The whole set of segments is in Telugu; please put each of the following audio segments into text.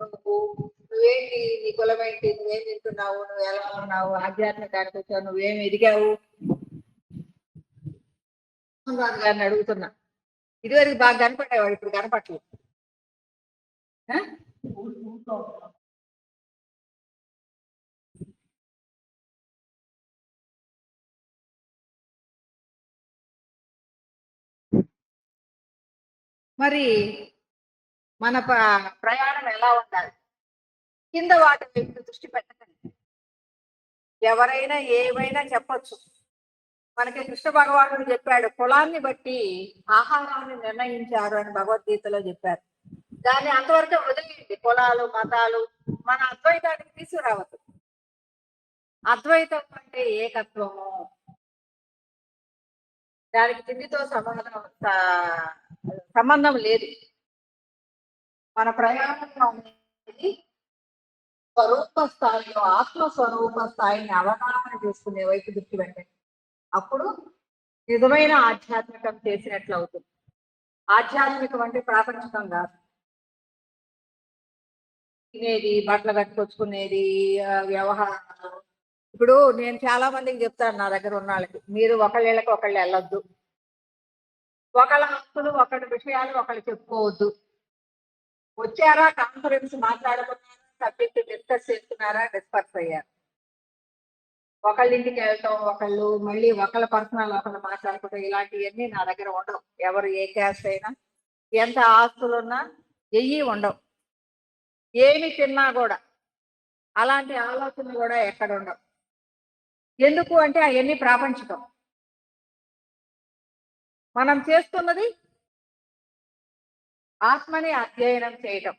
నువ్వు నువ్వేంటి, నీ కులం ఏంటి, నువ్వేం తింటున్నావు, నువ్వు ఎలా ఉన్నావు, ఆధ్యాత్మికానికి వచ్చావు, నువ్వేం ఎదిగావు రాజు గారిని అడుగుతున్నా. ఇదివరకు బాగా కనపడేవాడు, ఇప్పుడు కనపట్లేదు. మరి మన ప్రయాణం ఎలా ఉండాలి? కింద వాటి వైపు దృష్టి పెట్టకండి. ఎవరైనా ఏమైనా చెప్పొచ్చు. మనకి కృష్ణ భగవానుడు చెప్పాడు, కులాన్ని బట్టి ఆహారాన్ని నిర్ణయించారు అని భగవద్గీతలో చెప్పారు. దాన్ని అంతవరకు వదిలేయండి. కులాలు, మతాలు మన అద్వైతానికి తీసుకురావద్దు. అద్వైతం అంటే ఏకత్వము. దానికి తిండితో సంబంధం లేదు. మన ప్రయాణంలో అనేది స్వరూప స్థాయిలో ఆత్మస్వరూప స్థాయిని అవగాహన చేసుకునే వైపు దృష్టి పెట్టండి. అప్పుడు నిజమైన ఆధ్యాత్మికం చేసినట్లు అవుతుంది. ఆధ్యాత్మికం అంటే ప్రాపంచికం కాదు. తినేది, బట్టలు కట్టుకొచ్చుకునేది, వ్యవహారాలు. ఇప్పుడు నేను చాలా మందికి చెప్తాను, నా దగ్గర ఉన్న వాళ్ళకి, మీరు ఒకళ్ళకి ఒకళ్ళు వెళ్ళొద్దు, ఒకళ్ళ హక్కులు ఒకళ్ళ విషయాలు ఒకళ్ళు చెప్పుకోవద్దు. వచ్చారా, కాన్ఫరెన్స్ మాట్లాడుకున్నారా, సబ్జెక్ట్ డిస్కస్ చేస్తున్నారా, డిస్పర్స్ అయ్యారు. ఒకళ్ళ ఇంటికి వెళ్ళటం, ఒకళ్ళు మళ్ళీ ఒకళ్ళ పర్సనల్ ఒకళ్ళు మాట్లాడుకుంటాం, ఇలాంటివన్నీ నా దగ్గర ఉండవు. ఎవరు ఏ క్యాస్ట్ అయినా, ఎంత ఆస్తులున్నా ఎయ్యి ఉండవు. ఏమి తిన్నా కూడా అలాంటి ఆలోచనలు కూడా ఎక్కడ ఉండవు. ఎందుకు అంటే అవన్నీ ప్రాపంచికం. మనం చేస్తున్నది ఆత్మని అధ్యయనం చేయటం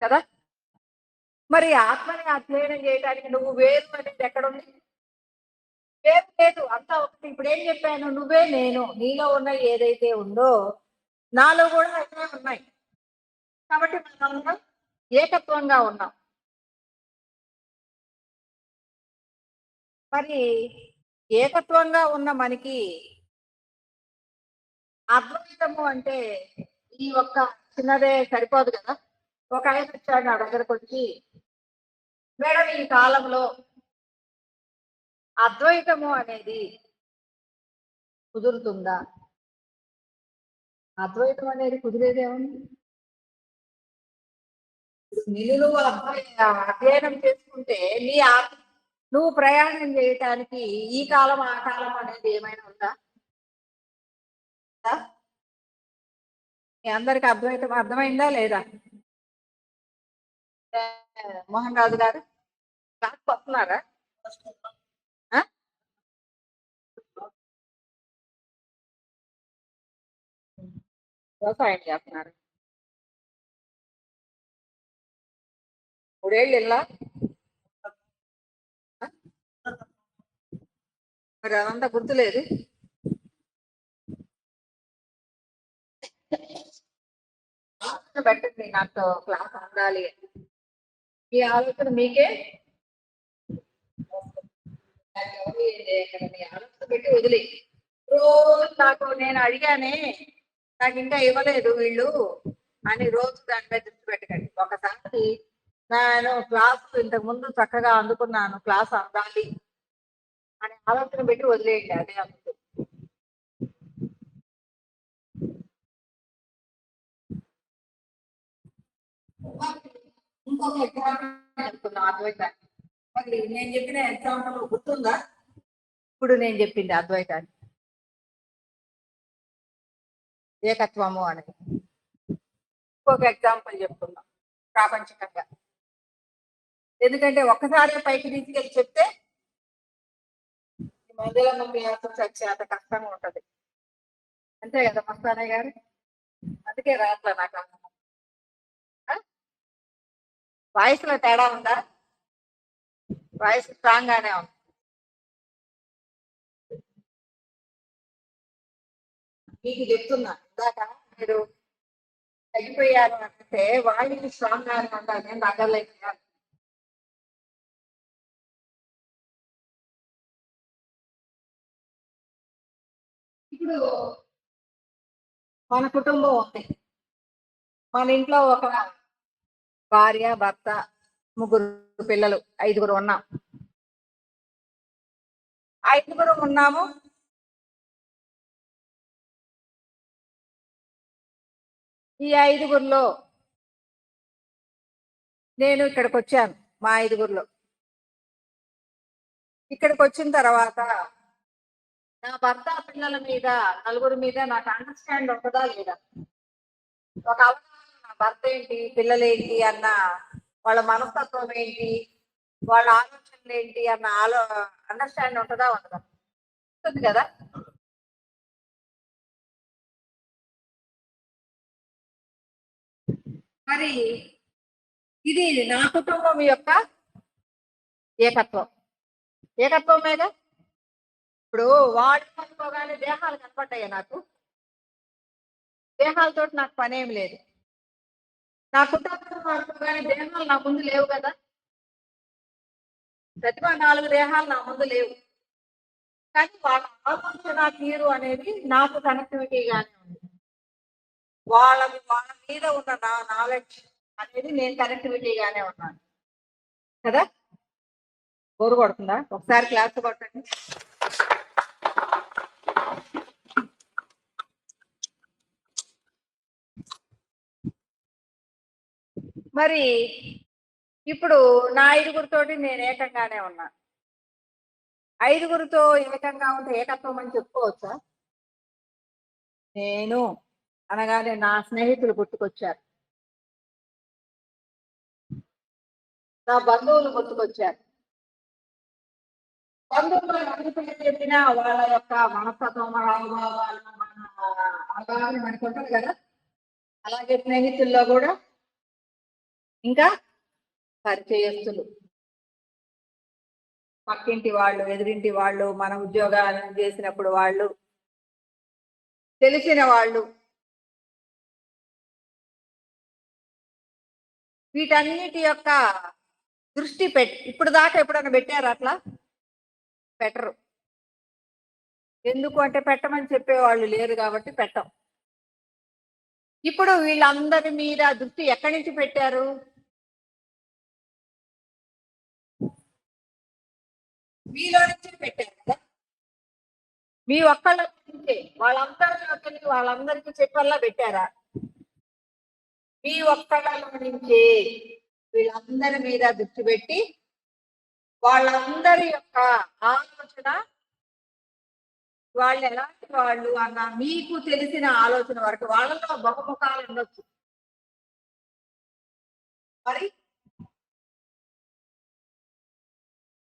కదా. మరి ఆత్మని అధ్యయనం చేయడానికి నువ్వు వేరు అనేది ఎక్కడుంది? వేరు లేదు, అంతా ఒకటి. ఇప్పుడు ఏం చెప్పాను, నువ్వే నేను, నీలో ఉన్న ఏదైతే ఉందో నాలో కూడా అట్లే ఉన్నాయి. కాబట్టి మనం ఏకత్వంగా ఉన్నాం. మరి ఏకత్వంగా ఉన్న మనకి అద్వైతము అంటే ఈ ఒక్క చిన్నదే సరిపోదు కదా. ఒక ఆయన వచ్చాడు నా దగ్గరకు వచ్చి, మేడం ఈ కాలంలో అద్వైతము అనేది కుదురుతుందా? అద్వైతం అనేది కుదిరేదేముంది? నువ్వు అధ్యయనం చేసుకుంటే నీ నువ్వు ప్రయాణం చేయటానికి ఈ కాలం ఆ కాలం అనేది ఏమైనా ఉందా? మీ అందరికి అద్వైతం అర్థమైందా లేదా? మోహన్ రాజు గారు క్లాస్కి వస్తున్నారా? వ్యవసాయం చేస్తున్నారు. 3 ఏళ్ళు ఇలా మరి అదంతా గుర్తులేదు. పెట్టండి, నాకు క్లాస్ అందాలి. ఈ ఆలోచన మీకే ఆలోచన పెట్టి వదిలే. రోజు నాకు నేను అడిగానే, నాకు ఇంకా ఇవ్వలేదు వీళ్ళు అని రోజు దాని మీద దృష్టి పెట్టకండి. ఒకసారి నేను క్లాస్ ఇంతకు ముందు చక్కగా అందుకున్నాను, క్లాస్ అందాలి అని ఆలోచన పెట్టి వదిలేయండి. అదే అందుకు ఇంకొక ఎగ్జాంపుల్ చెప్తున్నా అద్వైతాన్ని. మరి నేను చెప్పిన ఎగ్జాంపుల్ గుర్తుందా? ఇప్పుడు నేను చెప్పింది అద్వైతాన్ని, ఏకత్వము అనేది. ఇంకొక ఎగ్జాంపుల్ చెప్తున్నాం ప్రాపంచికంగా. ఎందుకంటే ఒక్కసారి పైకి తీసుకెళ్ళి చెప్తే మధ్యలో మమ్మీ చచ్చే అంత కష్టంగా ఉంటది. అంతే కదా మస్తానయ్య గారు? అందుకే రాట్లా నాకు. వాయిస్ లో తేడా ఉందా? వాయిస్ స్ట్రాంగ్ గానే ఉంది. మీకు చెప్తున్నా, ఇందాక మీరు తగ్గిపోయారు అంటే వాయిస్ స్ట్రాంగ్ గానే ఉండాలి, నేను తగ్గలేదు. ఇప్పుడు మన కుటుంబం ఉంది. మన ఇంట్లో ఒక భార్య, భర్త, ముగ్గురు పిల్లలు, 5గురు ఉన్నాం. 5గురు ఉన్నాము. ఈ 5గురిలో నేను ఇక్కడికి వచ్చాను. మా 5గురిలో ఇక్కడికి వచ్చిన తర్వాత నా భర్త, పిల్లల మీద, నలుగురి మీద నాకు అండర్స్టాండ్ ఉంటుందా లేదా, ఒక అవగాహన, నా భర్త ఏంటి, పిల్లలేంటి అన్న వాళ్ళ మనస్తత్వం ఏంటి, వాళ్ళ ఆలోచనలు ఏంటి అన్న అండర్స్టాండ్ ఉంటుందా ఉండదా? ఉంటుంది కదా. మరి ఇది నా కుటుంబం యొక్క ఏకత్వం. ఏకత్వమేగా. ఇప్పుడు వాడు అనుకోగానే దేహాలు కనపడ్డాయి నాకు. దేహాలతో నాకు పనేం లేదు. నా కుటుంబం అనుకోగానే దేహాలు నా ముందు లేవు కదా. ప్రతిభ 4 దేహాలు నా ముందు లేవు. కానీ వాళ్ళ ఆలోచన తీరు అనేది నాకు కనెక్టివిటీగానే ఉంది. వాళ్ళ వాళ్ళ మీద ఉన్న నా నాలెడ్జ్ అనేది నేను కనెక్టివిటీగానే ఉన్నాను కదా. బోరు కొడుతుందా? ఒకసారి క్లాస్ కొట్టండి. మరి ఇప్పుడు నా 5గురితోటి నేను ఏకంగానే ఉన్నా. 5గురితో ఏకంగా ఉంటే ఏకత్వం అని చెప్పుకోవచ్చా? నేను అనగానే నా స్నేహితులు గుర్తుకొచ్చారు, నా బంధువులు గుర్తుకొచ్చారు. బంధువులు ఎవరి పేరు చెప్పినా వాళ్ళ యొక్క మనస్తత్వం, హావభావాలు, మన అవగాహన మనకు ఉంటుంది కదా. అలాగే స్నేహితుల్లో కూడా ఇంకా పరిచయస్తులు, పక్కింటి వాళ్ళు, ఎదురింటి వాళ్ళు, మన ఉద్యోగాలు చేసినప్పుడు వాళ్ళు, తెలిసిన వాళ్ళు, వీటన్నిటి యొక్క దృష్టి ఇప్పుడు దాకా ఎప్పుడైనా పెట్టారు? అట్లా పెట్టరు. ఎందుకు అంటే పెట్టమని చెప్పేవాళ్ళు లేరు కాబట్టి పెట్టం. ఇప్పుడు వీళ్ళందరి మీద దృష్టి ఎక్కడి నుంచి పెట్టారు? మీలో నుంచి పెట్టారు కదా. మీ ఒక్కళ్ళ నుంచే వాళ్ళందరిలోకి వాళ్ళందరికీ చెప్పల్లా పెట్టారా? మీ ఒక్కళ్ళలో నుంచే వీళ్ళందరి మీద దృష్టి పెట్టి వాళ్ళందరి యొక్క ఆలోచన, వాళ్ళు ఎలాంటి వాళ్ళు అన్న మీకు తెలిసిన ఆలోచన వరకు వాళ్ళలో బహుముఖాలు ఉండొచ్చు. మరి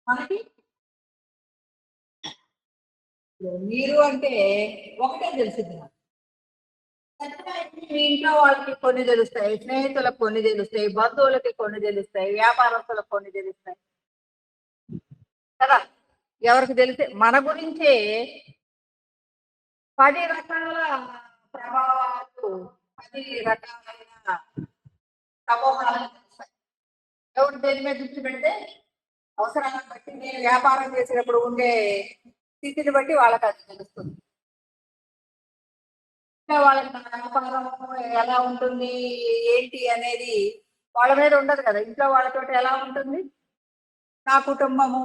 మనకి మీరు అంటే ఒకటే తెలిసింది నాకు. మీ ఇంట్లో వాళ్ళకి కొన్ని తెలుస్తాయి, స్నేహితులకు కొన్ని తెలుస్తాయి, బంధువులకి కొన్ని తెలుస్తాయి, వ్యాపారస్తులకు కొన్ని తెలుస్తాయి కదా. ఎవరికి తెలిసే మన గురించే 10 రకాల ప్రభావాలు, 10 రకాలైన సమూహాలు తెలుస్తాయి. ఎవరు దేని మీద దృష్టి పెడితే అవసరాలను బట్టి, నేను వ్యాపారం చేసేటప్పుడు ఉండే స్థితిని బట్టి వాళ్ళకి అది తెలుస్తుంది. వాళ్ళకి మన వ్యాపారం ఎలా ఉంటుంది ఏంటి అనేది వాళ్ళ మీద ఉండదు కదా. ఇంట్లో వాళ్ళతోటి ఎలా ఉంటుంది, నా కుటుంబము,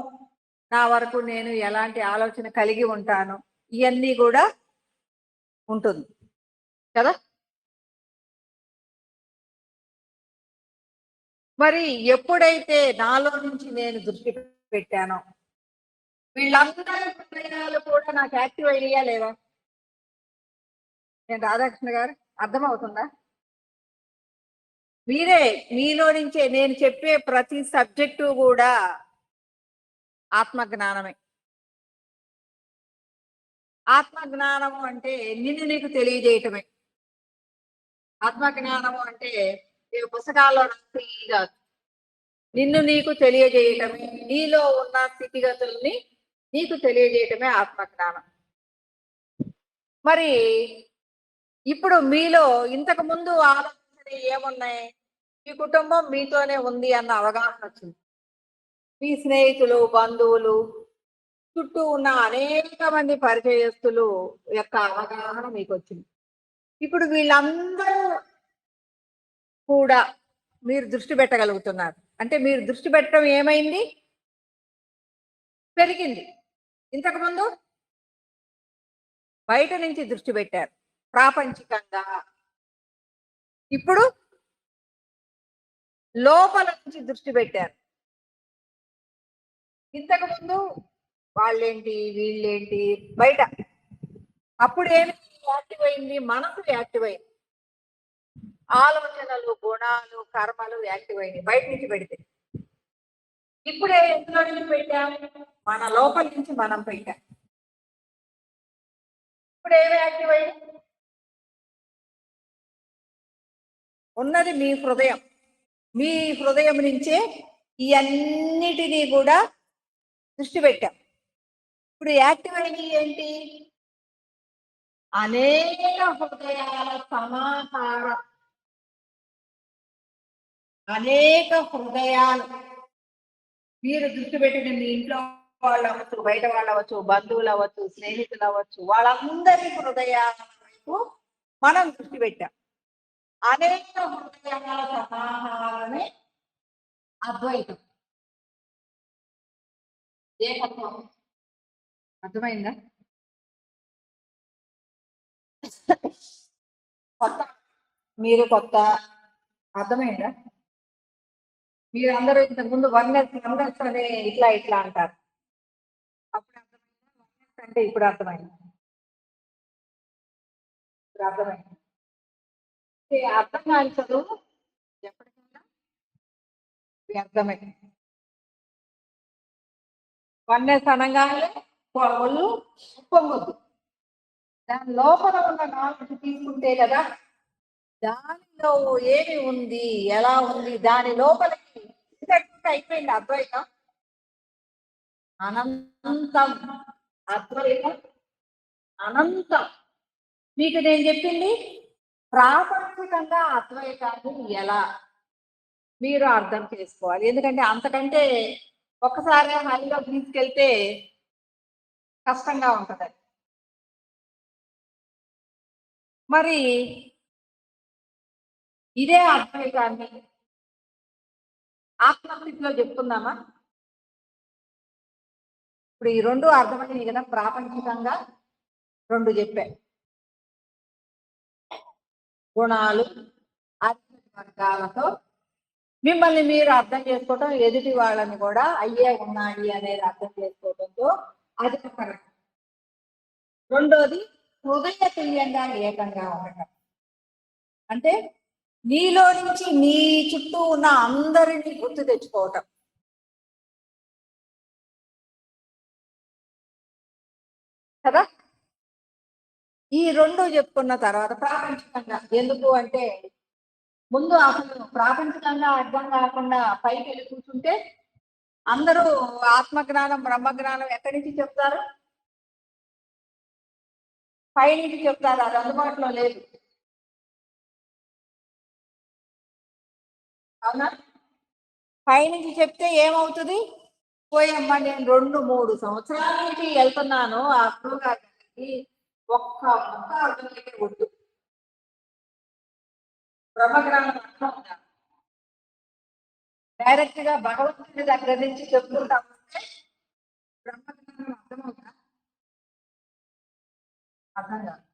నా వరకు నేను ఎలాంటి ఆలోచన కలిగి ఉంటాను, ఇవన్నీ కూడా ఉంటుంది కదా. మరి ఎప్పుడైతే నాలో నుంచి నేను దృష్టి పెట్టానో వీళ్ళందరి హృదయాలు కూడా నాకు యాక్టివ్ అయ్యా లేవా? నేను రాధాకృష్ణ గారు, అర్థమవుతుందా? మీరే మీలో నుంచే నేను చెప్పే ప్రతి సబ్జెక్టు కూడా ఆత్మజ్ఞానమే. ఆత్మజ్ఞానము అంటే నిన్ను నీకు తెలియజేయటమే. ఆత్మజ్ఞానము అంటే పుస్తకాల్లో రాసి కాదు, నిన్ను నీకు తెలియజేయటమే. నీలో ఉన్న స్థితిగతుల్ని నీకు తెలియజేయటమే ఆత్మజ్ఞానం. మరి ఇప్పుడు మీలో ఇంతకు ముందు ఆలోచన ఏమున్నాయి? మీ కుటుంబం మీతోనే ఉంది అన్న అవగాహన వచ్చింది. మీ స్నేహితులు, బంధువులు, చుట్టూ ఉన్న అనేక మంది పరిచయస్తులు యొక్క అవగాహన మీకు వచ్చింది. ఇప్పుడు వీళ్ళందరూ కూడా మీరు దృష్టి పెట్టగలుగుతున్నారు. అంటే మీరు దృష్టి పెట్టడం ఏమైంది? పెరిగింది. ఇంతకుముందు బయట నుంచి దృష్టి పెట్టారు ప్రాపంచికంగా. ఇప్పుడు లోపల నుంచి దృష్టి పెట్టారు. ఇంతకుముందు వాళ్ళేంటి, వీళ్ళేంటి బయట. అప్పుడు ఏమి యాక్టివ్ అయింది? మనసు యాక్టివ్ అయింది. ఆలోచనలు, గుణాలు, కర్మలు యాక్టివ్ అయినాయి బయట నుంచి పెడితే. ఇప్పుడే ఎందులో నుంచి పెట్టాం? మన లోపల నుంచి మనం పెట్టాం. ఇప్పుడు ఏమి యాక్టివ్ అయింది? ఉన్నది మీ హృదయం. మీ హృదయం నుంచే ఈ అన్నిటినీ కూడా దృష్టి పెట్టాం. ఇప్పుడు యాక్టివ్ అయినవి ఏంటి? అనేక హృదయాల సమాహారం. అనేక హృదయాలు. మీరు దృష్టి పెట్టిన మీ ఇంట్లో వాళ్ళు అవ్వచ్చు, బయట వాళ్ళు అవ్వచ్చు, బంధువులు అవ్వచ్చు, స్నేహితులు అవ్వచ్చు, వాళ్ళందరి హృదయాల వైపు మనం దృష్టి పెట్టాం. అనేక హృదయాల సమాహారమే అద్వైతం, ఏకత్వం. అర్థమైందా? కొత్త, మీరు కొత్త. అర్థమైందా? మీరందరూ ఇంతకుముందు వన్నెస్ అనే ఇట్లా ఇట్లా అంటారు. అప్పుడు అర్థమైందా? అంటే ఇప్పుడు అర్థమైంది. ఇప్పుడు అర్థమైంది. అర్థం కాని చదువు ఎప్పటికైనా వ్యర్థమే. వన్నెస్ అనగానే ఒళ్ళు ఉప్పొంగొద్దు. దాని లోపల ఉన్న నాలెడ్జ్ తీసుకుంటే కదా దానిలో ఏమి ఉంది, ఎలా ఉంది, దాని లోపలికి అయిపోయింది అద్వైతం. అనంతం. అద్వైతం అనంతం. మీకు నేను చెప్పింది ప్రాపంచికంగా అద్వైతాన్ని ఎలా మీరు అర్థం చేసుకోవాలి. ఎందుకంటే అంతకంటే ఒక్కసారి హైలో తీసుకెళ్తే కష్టంగా ఉంటుంది. మరి ఇదే అద్వైతాన్ని ఆత్మస్థితిలో చెప్తున్నామా? ఇప్పుడు ఈ రెండు అర్థమైంది కదా. ప్రాపంచికంగా రెండు చెప్పా, గుణాలు, వర్గాలతో మిమ్మల్ని మీరు అర్థం చేసుకోవటం, ఎదుటి వాళ్ళని కూడా అయ్యే ఉన్నాయి అనేది అర్థం చేసుకోవడంతో అది కరెక్ట్. రెండోది హృదయ తుల్యంగా ఏకంగా ఉండటం. అంటే నీలో నుంచి నీ చుట్టూ ఉన్న అందరినీ గుర్తు తెచ్చుకోవటం. కదా? ఈ రెండు చెప్పుకున్న తర్వాత ప్రాపంచికంగా ఎందుకు అంటే ముందు అసలు ప్రాపంచికంగా అర్థం కాకుండా పైకి వెళ్ళి కూర్చుంటే అందరూ ఆత్మజ్ఞానం, బ్రహ్మజ్ఞానం ఎక్కడి నుంచి చెప్తారు? పై నుంచి చెప్తారు. అది అందుబాటులో లేదు. అవునా? పై నుంచి చెప్తే ఏమవుతుంది? పోయమ్మ నేను 2-3 సంవత్సరాల నుంచి వెళ్తున్నాను ఆ గురువు గారికి, ఒక్క ముక్క అర్థమైతే వద్దు. బ్రహ్మజ్ఞానం అర్థం ఉందా? డైరెక్ట్ గా భగవంతుడి దగ్గర నుంచి చెప్పుకుంటా ఉంటే బ్రహ్మజ్ఞానం అర్థమవుతా? అర్థం కాదు.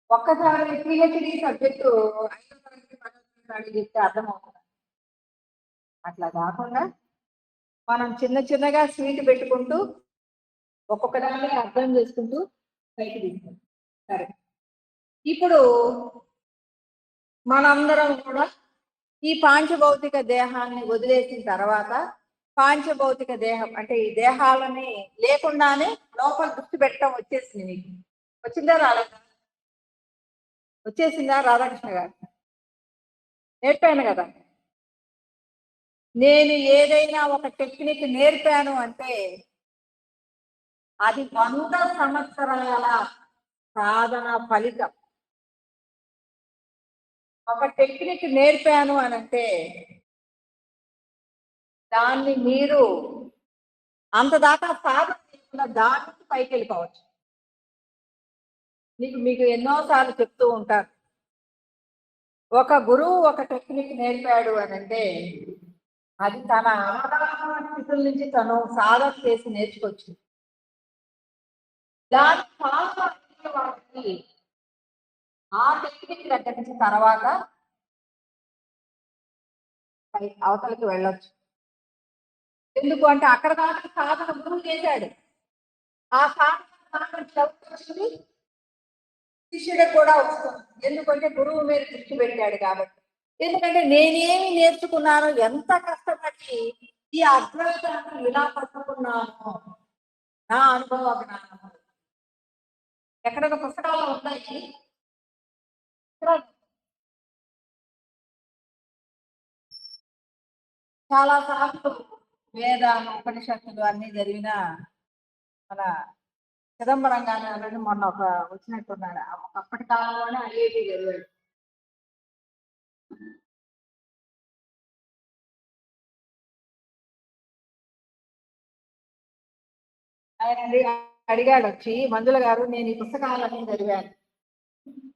ఒక్కసారి పిహెచ్డి సబ్జెక్టు 5వ తరగతి 10వ తరగతి చెప్తే అర్థమవుతుంది. అట్లా కాకుండా మనం చిన్న చిన్నగా స్వీట్ పెట్టుకుంటూ ఒక్కొక్క దాన్ని అర్థం చేసుకుంటూ పైకి తీసుకుంటాం. సరే, ఇప్పుడు మనందరం కూడా ఈ పాంచభౌతిక దేహాన్ని వదిలేసిన తర్వాత పాంచభౌతిక దేహం అంటే ఈ దేహాలని లేకుండానే లోపల దృష్టి పెట్టడం వచ్చేసింది. మీకు వచ్చిందా రాలేదా? వచ్చేసిందా రాధాకృష్ణ గారు? నేర్పాను కదా. నేను ఏదైనా ఒక టెక్నిక్ నేర్పాను అంటే అది 100 సంవత్సరాల సాధన ఫలితం. ఒక టెక్నిక్ నేర్పాను అని అంటే దాన్ని మీరు అంతదాకా సాధన చేయకుండా దాని నుంచి పైకి వెళ్ళిపోవచ్చు. మీకు ఎన్నోసార్లు చెప్తూ ఉంటారు, ఒక గురువు ఒక టెక్నిక్ నేర్పాడు అని అంటే అది తన అవగాహన స్థితుల నుంచి తను సాధన చేసి నేర్చుకోవచ్చు. దాని ఫాలో అయ్యే వాళ్ళకి ఆ టెక్నిక్ దగ్గర నుంచి తర్వాత అవతలకి వెళ్ళొచ్చు. ఎందుకు అంటే అక్కడ దాకా సాధన గురువు చేశాడు. ఆ సాధన చదువుతుంది శిష్యుడికి కూడా వస్తుంది. ఎందుకంటే గురువు మీద దృష్టి పెట్టాడు కాబట్టి. ఎందుకంటే నేనేమి నేర్చుకున్నాను, ఎంత కష్టపడి ఈ అద్వైతాన్ని ఇలా పట్టుకున్నాను, నా అనుభవ జ్ఞానం ఎక్కడైనా పుస్తకాలు ఉన్నాయి. చాలా సార్లు వేద ఉపనిషత్తులు అన్ని జరిగిన మన చిదంబరం గారు అనేది మొన్న ఒక వచ్చినట్టున్నాడు. అప్పటి కాలంలోనే ఐఐటి జరిగాడు. ఆయన అడిగాడు వచ్చి, మంజుల గారు నేను ఈ పుస్తకాలన్నీ చదివాను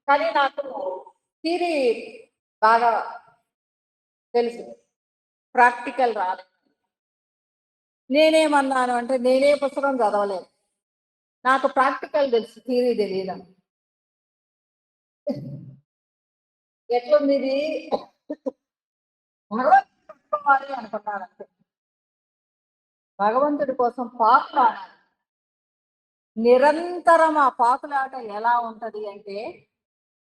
కానీ నాకు థియరీ బాగా తెలుసు, ప్రాక్టికల్ రాలేదు. నేనేమన్నాను అంటే నేనే పుస్తకం చదవలేదు, నాకు ప్రాక్టికల్ తెలుసు, థియరీ తెలియదు. ఎట్లుంది ఇది? భగవంతుడు అనుకున్నాను అంతే. భగవంతుడి కోసం పాకులాడాలి. నిరంతరం ఆ పాకులాట ఎలా ఉంటది అంటే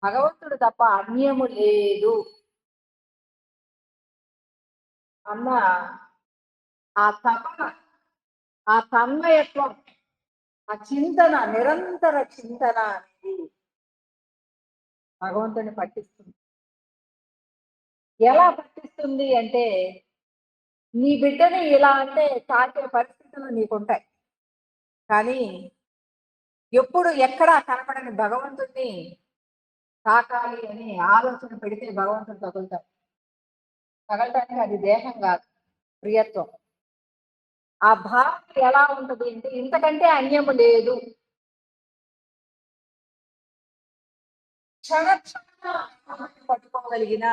భగవంతుడు తప్ప అన్యము లేదు అన్న ఆ తపన, ఆ తన్మయత్వం, ఆ చింతన, నిరంతర చింతన అనేది భగవంతుని పట్టిస్తుంది. ఎలా పట్టిస్తుంది అంటే నీ బిడ్డని ఇలా అంటే తాకే పరిస్థితులు నీకుంటాయి, కానీ ఎప్పుడు ఎక్కడా కనపడని భగవంతుడిని తాకాలి అని ఆలోచన పెడితే భగవంతుడు తగులుతాడు. తగలటానికి అది దేహం కాదు, ప్రియత్వం. ఆ భావం ఎలా ఉంటుంది అంటే ఇంతకంటే అన్యము లేదు. క్షణ పట్టుకోగలిగిన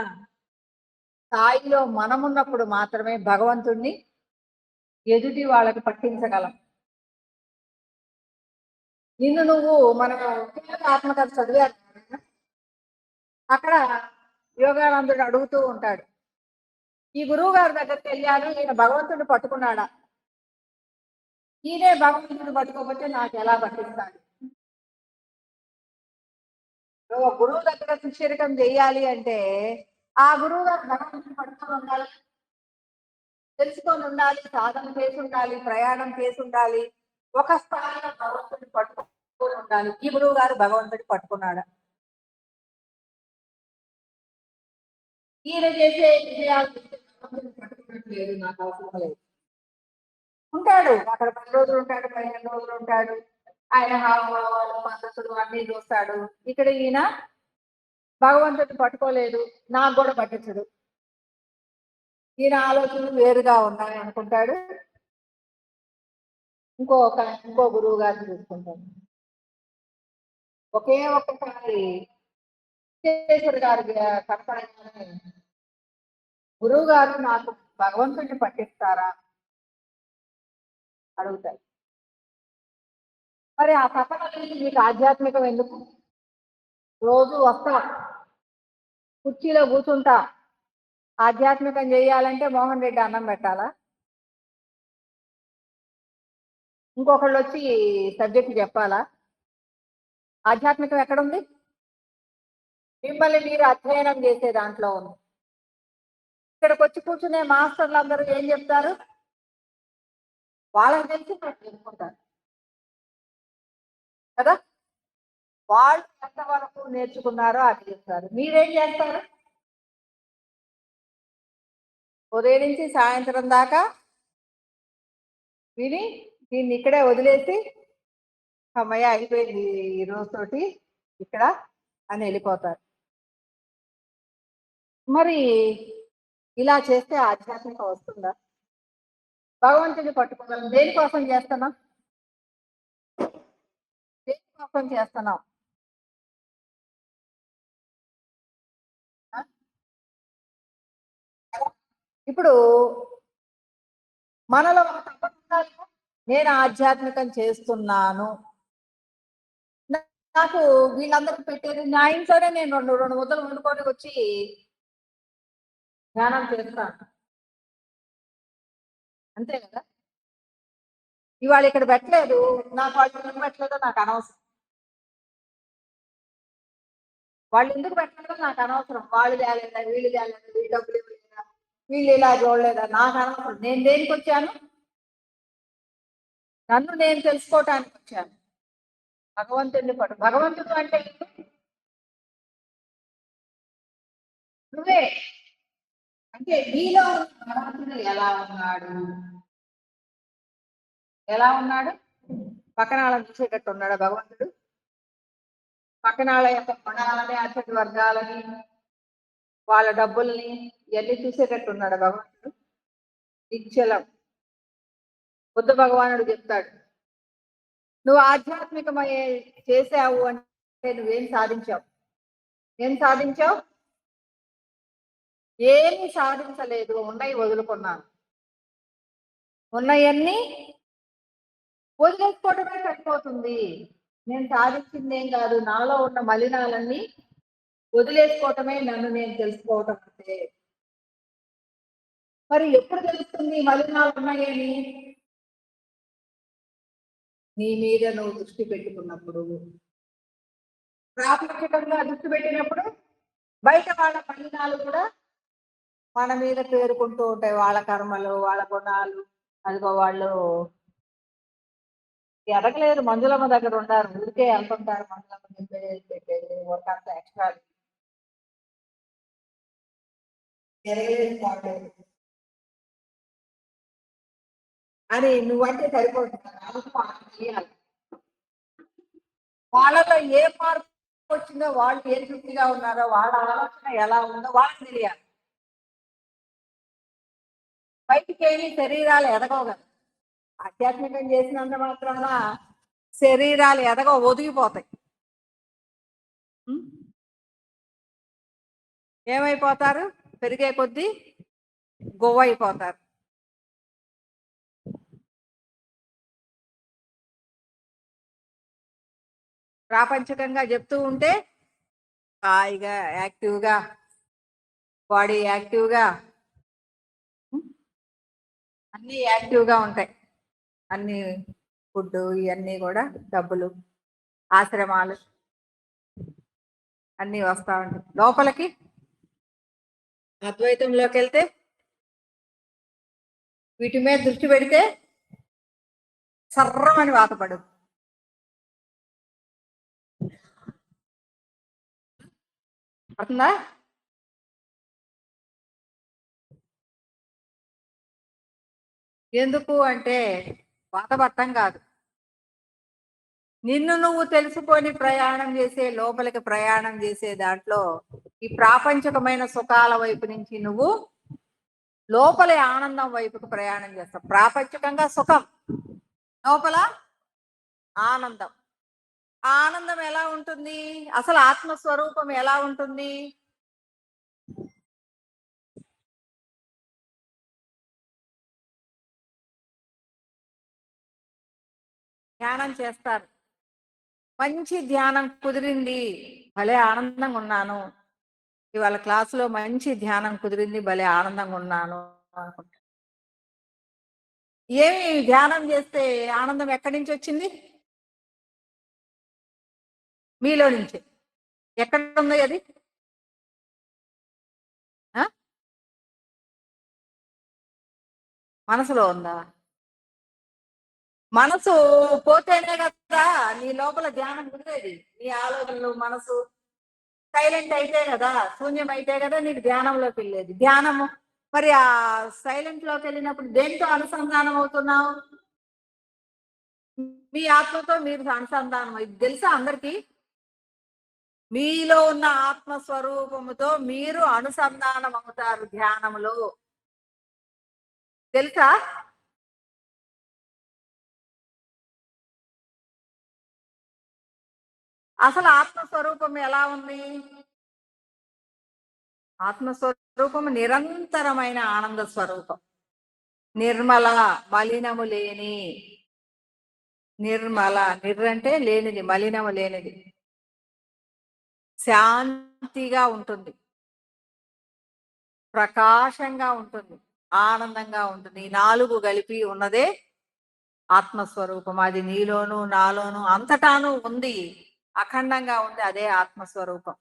స్థాయిలో మనమున్నప్పుడు మాత్రమే భగవంతుణ్ణి ఎదుటి వాళ్ళకి పట్టించగలం. నిన్ను నువ్వు మనం ఆత్మకథ చదివారు, అక్కడ యోగానందుడు అడుగుతూ ఉంటాడు, ఈ గురువు గారి దగ్గరికి వెళ్ళాను, ఈయన భగవంతుడిని పట్టుకున్నాడా, ఈయనే భగవంతుడిని పట్టుకోకపోతే నాకు ఎలా పట్టిస్తాడు? గురువు దగ్గర శిష్యరికం చేయాలి అంటే ఆ గురువు గారు భగవంతుని పట్టుకొని ఉండాలి, తెలుసుకొని ఉండాలి, సాధన చేసి ఉండాలి, ప్రయాణం చేసి ఉండాలి, ఒక స్థాయిలో భగవంతుడిని పట్టుకొని ఉండాలి. ఈ గురువు గారు భగవంతుడిని పట్టుకున్నాడా? ఈయన చేసే విజయాలు పట్టుకున్నట్లేదు, నాకు అవసరం లేదు. ఉంటాడు అక్కడ 10 రోజులు ఉంటాడు, 15 రోజులు ఉంటాడు, ఆయన హావభావాలు పద్ధతులు అన్ని చూస్తాడు. ఇక్కడ ఈయన భగవంతుడిని పట్టుకోలేదు, నాకు కూడా పట్టించడు, ఈయన ఆలోచనలు వేరుగా ఉన్నాయి అనుకుంటాడు. ఇంకో గురువు గారిని చూసుకుంటాడు. ఒకే ఒక్కసారి విశ్వేశ్వర గారి కనపడగానే గురువు గారు నాకు భగవంతుడిని పట్టిస్తారా అడుగుతారు. మరి ఆ తపన అనేది మీకు ఆధ్యాత్మికం ఎందుకు? రోజు వస్తా కుర్చీలో కూర్చుంటా, ఆధ్యాత్మికం చేయాలంటే మోహన్ రెడ్డి అన్నం పెట్టాలా? ఇంకొకళ్ళు వచ్చి సబ్జెక్ట్ చెప్పాలా? ఆధ్యాత్మికం ఎక్కడుంది? మిమ్మల్ని మీరు అధ్యయనం చేసే దాంట్లో ఉంది. ఇక్కడికి వచ్చి కూర్చునే మాస్టర్లు అందరూ ఏం చెప్తారు? వాళ్ళకి తెలిసి చెప్పుకుంటారు కదా, వాళ్ళు ఎంతవరకు నేర్చుకున్నారో అది చెప్తారు. మీరేం చేస్తారు? ఉదయం నుంచి సాయంత్రం దాకా విని దీన్ని ఇక్కడే వదిలేసి అమ్మయ్య అయిపోయింది ఈ రోజుతోటి ఇక్కడ అని వెళ్ళిపోతారు. మరి ఇలా చేస్తే ఆధ్యాత్మికం వస్తుందా? భగవంతుని పట్టుకోగలం. దేనికోసం చేస్తున్నాం? దేనికోసం చేస్తున్నాం? ఇప్పుడు మనలో ఒక తపన ఉండాలి కదా. నేను ఆధ్యాత్మికం చేస్తున్నాను. నాకు వీళ్ళందరూ పెట్టేది నా ఇంట్లోనే నేను రెండు ముద్దలు వండుకొని వచ్చి ధ్యానం చేస్తాను. అంతే కదా. ఇవాళ ఇక్కడ పెట్టలేదు, నాకు వాళ్ళు ఎందుకు పెట్టలేదో నాకు అనవసరం. వాళ్ళు ఎందుకు పెట్టలేదో నాకు అనవసరం. వాళ్ళు తేలేదా, వీళ్ళు తేలేదా, వీళ్ళు డబ్బులు ఇవ్వలేదా, వీళ్ళు ఇలా చూడలేదా, నాకు అనవసరం. నేను దేనికి వచ్చాను? నన్ను నేను తెలుసుకోవటానికి వచ్చాను. భగవంతుడిని పడు. భగవంతుడు అంటే ఏంటి? నువ్వే. అంటే నీలో భగవంతుడు ఎలా ఉన్నాడు? ఎలా ఉన్నాడు? పక్కన వాళ్ళని చూసేటట్టు ఉన్నాడా భగవంతుడు? పక్కన వాళ్ళ యొక్క గుణాలని, అతిథి వర్గాలని, వాళ్ళ డబ్బుల్ని ఇవన్నీ చూసేటట్టు ఉన్నాడా భగవంతుడు? నిశ్చలం. బుద్ధ భగవానుడు చెప్తాడు, నువ్వు ఆధ్యాత్మికమయ్యే చేసావు అంటే నువ్వేం సాధించావు? ఏం సాధించావు? ఏమీ సాధించలేదు. ఉన్నాయి వదులుకున్నాను. ఉన్నయన్నీ వదిలేసుకోవడమే సరిపోతుంది. నేను సాధించింది ఏం కాదు. నాలో ఉన్న మలినాలన్నీ వదిలేసుకోవటమే నన్ను నేను తెలుసుకోవటం అంటే. మరి ఎప్పుడు తెలుస్తుంది మలినాలు ఉన్నాయని? నీ మీద నువ్వు దృష్టి పెట్టుకున్నప్పుడు, ప్రాపంచికంగా దృష్టి పెట్టినప్పుడు బయట వాళ్ళ మలినాలు కూడా మన మీద పేరుకుంటూ ఉంటాయి. వాళ్ళ కర్మలు, వాళ్ళ గుణాలు. అదిగో వాళ్ళు ఎదగలేదు. మంజులమ్మ దగ్గర ఉన్నారు, ఊరికే వెళ్తుంటారు. మంజులమ్మ చెప్పేది వర్క్ అంతా ఎక్స్ట్రా ఎరగలేదు కావట్లేదు అని నువ్వంటే సరిపోతుంది. చేయాలి. వాళ్ళలో ఏ మార్పు వచ్చిందో, వాళ్ళు ఏ శుద్ధిగా ఉన్నారో, వాళ్ళ ఆలోచన ఎలా ఉందో వాళ్ళకి తెలియాలి. బయటికి వెళ్ళి శరీరాలు ఎదగవు కదా. ఆధ్యాత్మికం చేసినంత మాత్రాన శరీరాలు ఎదగవు, ఒదిగిపోతాయి. ఉం? ఏమైపోతారు? పెరిగే కొద్దీ గువ్వ అయిపోతారు. ప్రాపంచికంగా చెప్తూ ఉంటే హాయిగా యాక్టివ్గా, బాడీ యాక్టివ్గా, అన్నీ యాక్టివ్గా ఉంటాయి. అన్ని ఫుడ్ ఇవన్నీ కూడా డబ్బులు, ఆశ్రమాలు అన్నీ వస్తూ ఉంటాయి. లోపలికి అద్వైతంలోకి వెళ్తే వీటి మీద దృష్టి పెడితే సర్రమని వాతపడు. అవుతుందా? ఎందుకు అంటే వాతపట్టం కాదు, నిన్ను నువ్వు తెలుసుకొని ప్రయాణం చేసే, లోపలికి ప్రయాణం చేసే దాంట్లో ఈ ప్రాపంచికమైన సుఖాల వైపు నుంచి నువ్వు లోపలి ఆనందం వైపుకు ప్రయాణం చేస్తావు. ప్రాపంచికంగా సుఖం, లోపల ఆనందం. ఆనందం ఎలా ఉంటుంది? అసలు ఆత్మస్వరూపం ఎలా ఉంటుంది? ధ్యానం చేస్తారు. మంచి ధ్యానం కుదిరింది, భలే ఆనందంగా ఉన్నాను, ఇవాళ క్లాసులో మంచి ధ్యానం కుదిరింది, భలే ఆనందంగా ఉన్నాను అనుకుంటా. ఏమి ధ్యానం చేస్తే ఆనందం ఎక్కడి నుంచి వచ్చింది? మీలో నుంచి. ఎక్కడ ఉంది అది? మనసులో ఉందా? మనసు పోతేనే కదా నీ లోపల ధ్యానం కుదిరేది. నీ ఆలోచనలు, మనసు సైలెంట్ అయితే కదా, శూన్యం అయితే కదా నీకు ధ్యానంలోకి వెళ్ళేది. ధ్యానము మరి ఆ సైలెంట్ లోకి వెళ్ళినప్పుడు దేంతో అనుసంధానం అవుతున్నావు? మీ ఆత్మతో మీరు అనుసంధానం. ఇది తెలుసా అందరికి? మీలో ఉన్న ఆత్మస్వరూపముతో మీరు అనుసంధానం అవుతారు ధ్యానంలో. తెలుసా? అసలు ఆత్మస్వరూపం ఎలా ఉంది? ఆత్మస్వరూపము నిరంతరమైన ఆనంద స్వరూపం. నిర్మల, మలినము లేని. నిర్మల, అంటే లేనిది, మలినము లేనిది. శాంతిగా ఉంటుంది, ప్రకాశంగా ఉంటుంది, ఆనందంగా ఉంటుంది. ఈ 4 కలిపి ఉన్నదే ఆత్మస్వరూపం. అది నీలోను నాలోను అంతటాను ఉంది, అఖండంగా ఉంది. అదే ఆత్మస్వరూపం.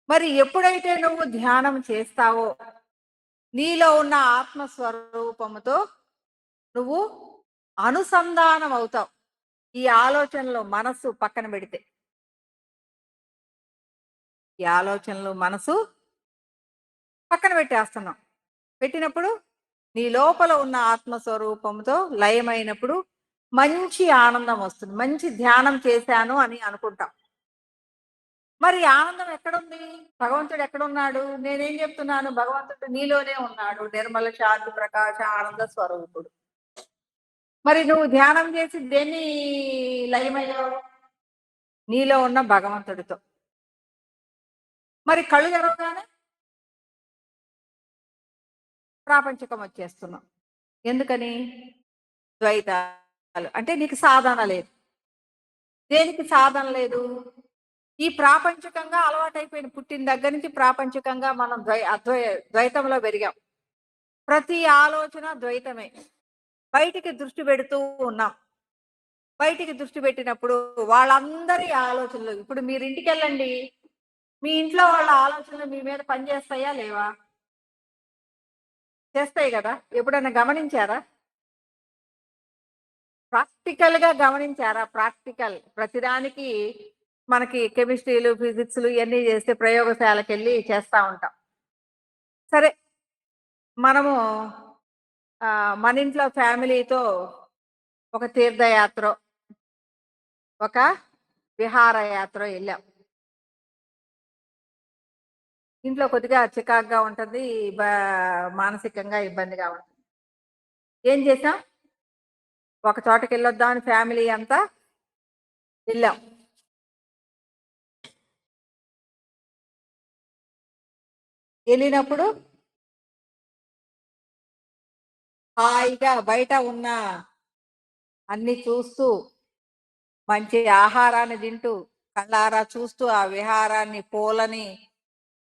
మరి ఎప్పుడైతే నువ్వు ధ్యానం చేస్తావో నీలో ఉన్న ఆత్మస్వరూపముతో నువ్వు అనుసంధానం అవుతావు. ఈ ఆలోచనలో మనసు పక్కన పెడితే, ఈ ఆలోచనలు మనసు పక్కన పెట్టేస్తున్నాం. పెట్టినప్పుడు నీ లోపల ఉన్న ఆత్మస్వరూపంతో లయమైనప్పుడు మంచి ఆనందం వస్తుంది. మంచి ధ్యానం చేశాను అని అనుకుంటాం. మరి ఆనందం ఎక్కడుంది? భగవంతుడు ఎక్కడున్నాడు? నేనేం చెప్తున్నాను? భగవంతుడు నీలోనే ఉన్నాడు. నిర్మల శాంతి ప్రకాశ ఆనంద స్వరూపుడు. మరి నువ్వు ధ్యానం చేసి దేన్ని లయమయ్యావు? నీలో ఉన్న భగవంతుడితో. మరి కళ్ళు తెరవగానే ప్రాపంచికం వచ్చేస్తున్నాం. ఎందుకని? ద్వైతాలు. అంటే నీకు సాధన లేదు. దేనికి సాధన లేదు? ఈ ప్రాపంచికంగా అలవాటైపోయిన పుట్టిన దగ్గర నుంచి ప్రాపంచికంగా మనం ద్వైతంలో పెరిగాం. ప్రతి ఆలోచన ద్వైతమే. బయటికి దృష్టి పెడుతూ ఉన్నాం. బయటికి దృష్టి పెట్టినప్పుడు వాళ్ళందరి ఆలోచనలు, ఇప్పుడు మీరు ఇంటికి వెళ్ళండి, మీ ఇంట్లో వాళ్ళ ఆలోచనలు మీ మీద పనిచేస్తాయా లేవా? చేస్తాయి కదా. ఎప్పుడైనా గమనించారా? ప్రాక్టికల్ గా గమనించారా? ప్రాక్టికల్ ప్రతిదానికి మనకి కెమిస్ట్రీలు ఫిజిక్స్లు ఇవన్నీ చేస్తే ప్రయోగశాలకు వెళ్ళి చేస్తూ ఉంటాం. సరే, మనము మన ఇంట్లో ఫ్యామిలీతో ఒక తీర్థయాత్ర, ఒక విహారయాత్ర వెళ్ళాం. ఇంట్లో కొద్దిగా చికాకుగా ఉంటుంది, మానసికంగా ఇబ్బందిగా ఉంటుంది. ఏం చేసాం? ఒక చోటకి వెళ్ళొద్దామని ఫ్యామిలీ అంతా వెళ్ళాం. వెళ్ళినప్పుడు హాయిగా బయట ఉన్న అన్ని చూస్తూ, మంచి ఆహారాన్ని తింటూ, కళ్ళారా చూస్తూ ఆ విహారాన్ని, పూలని,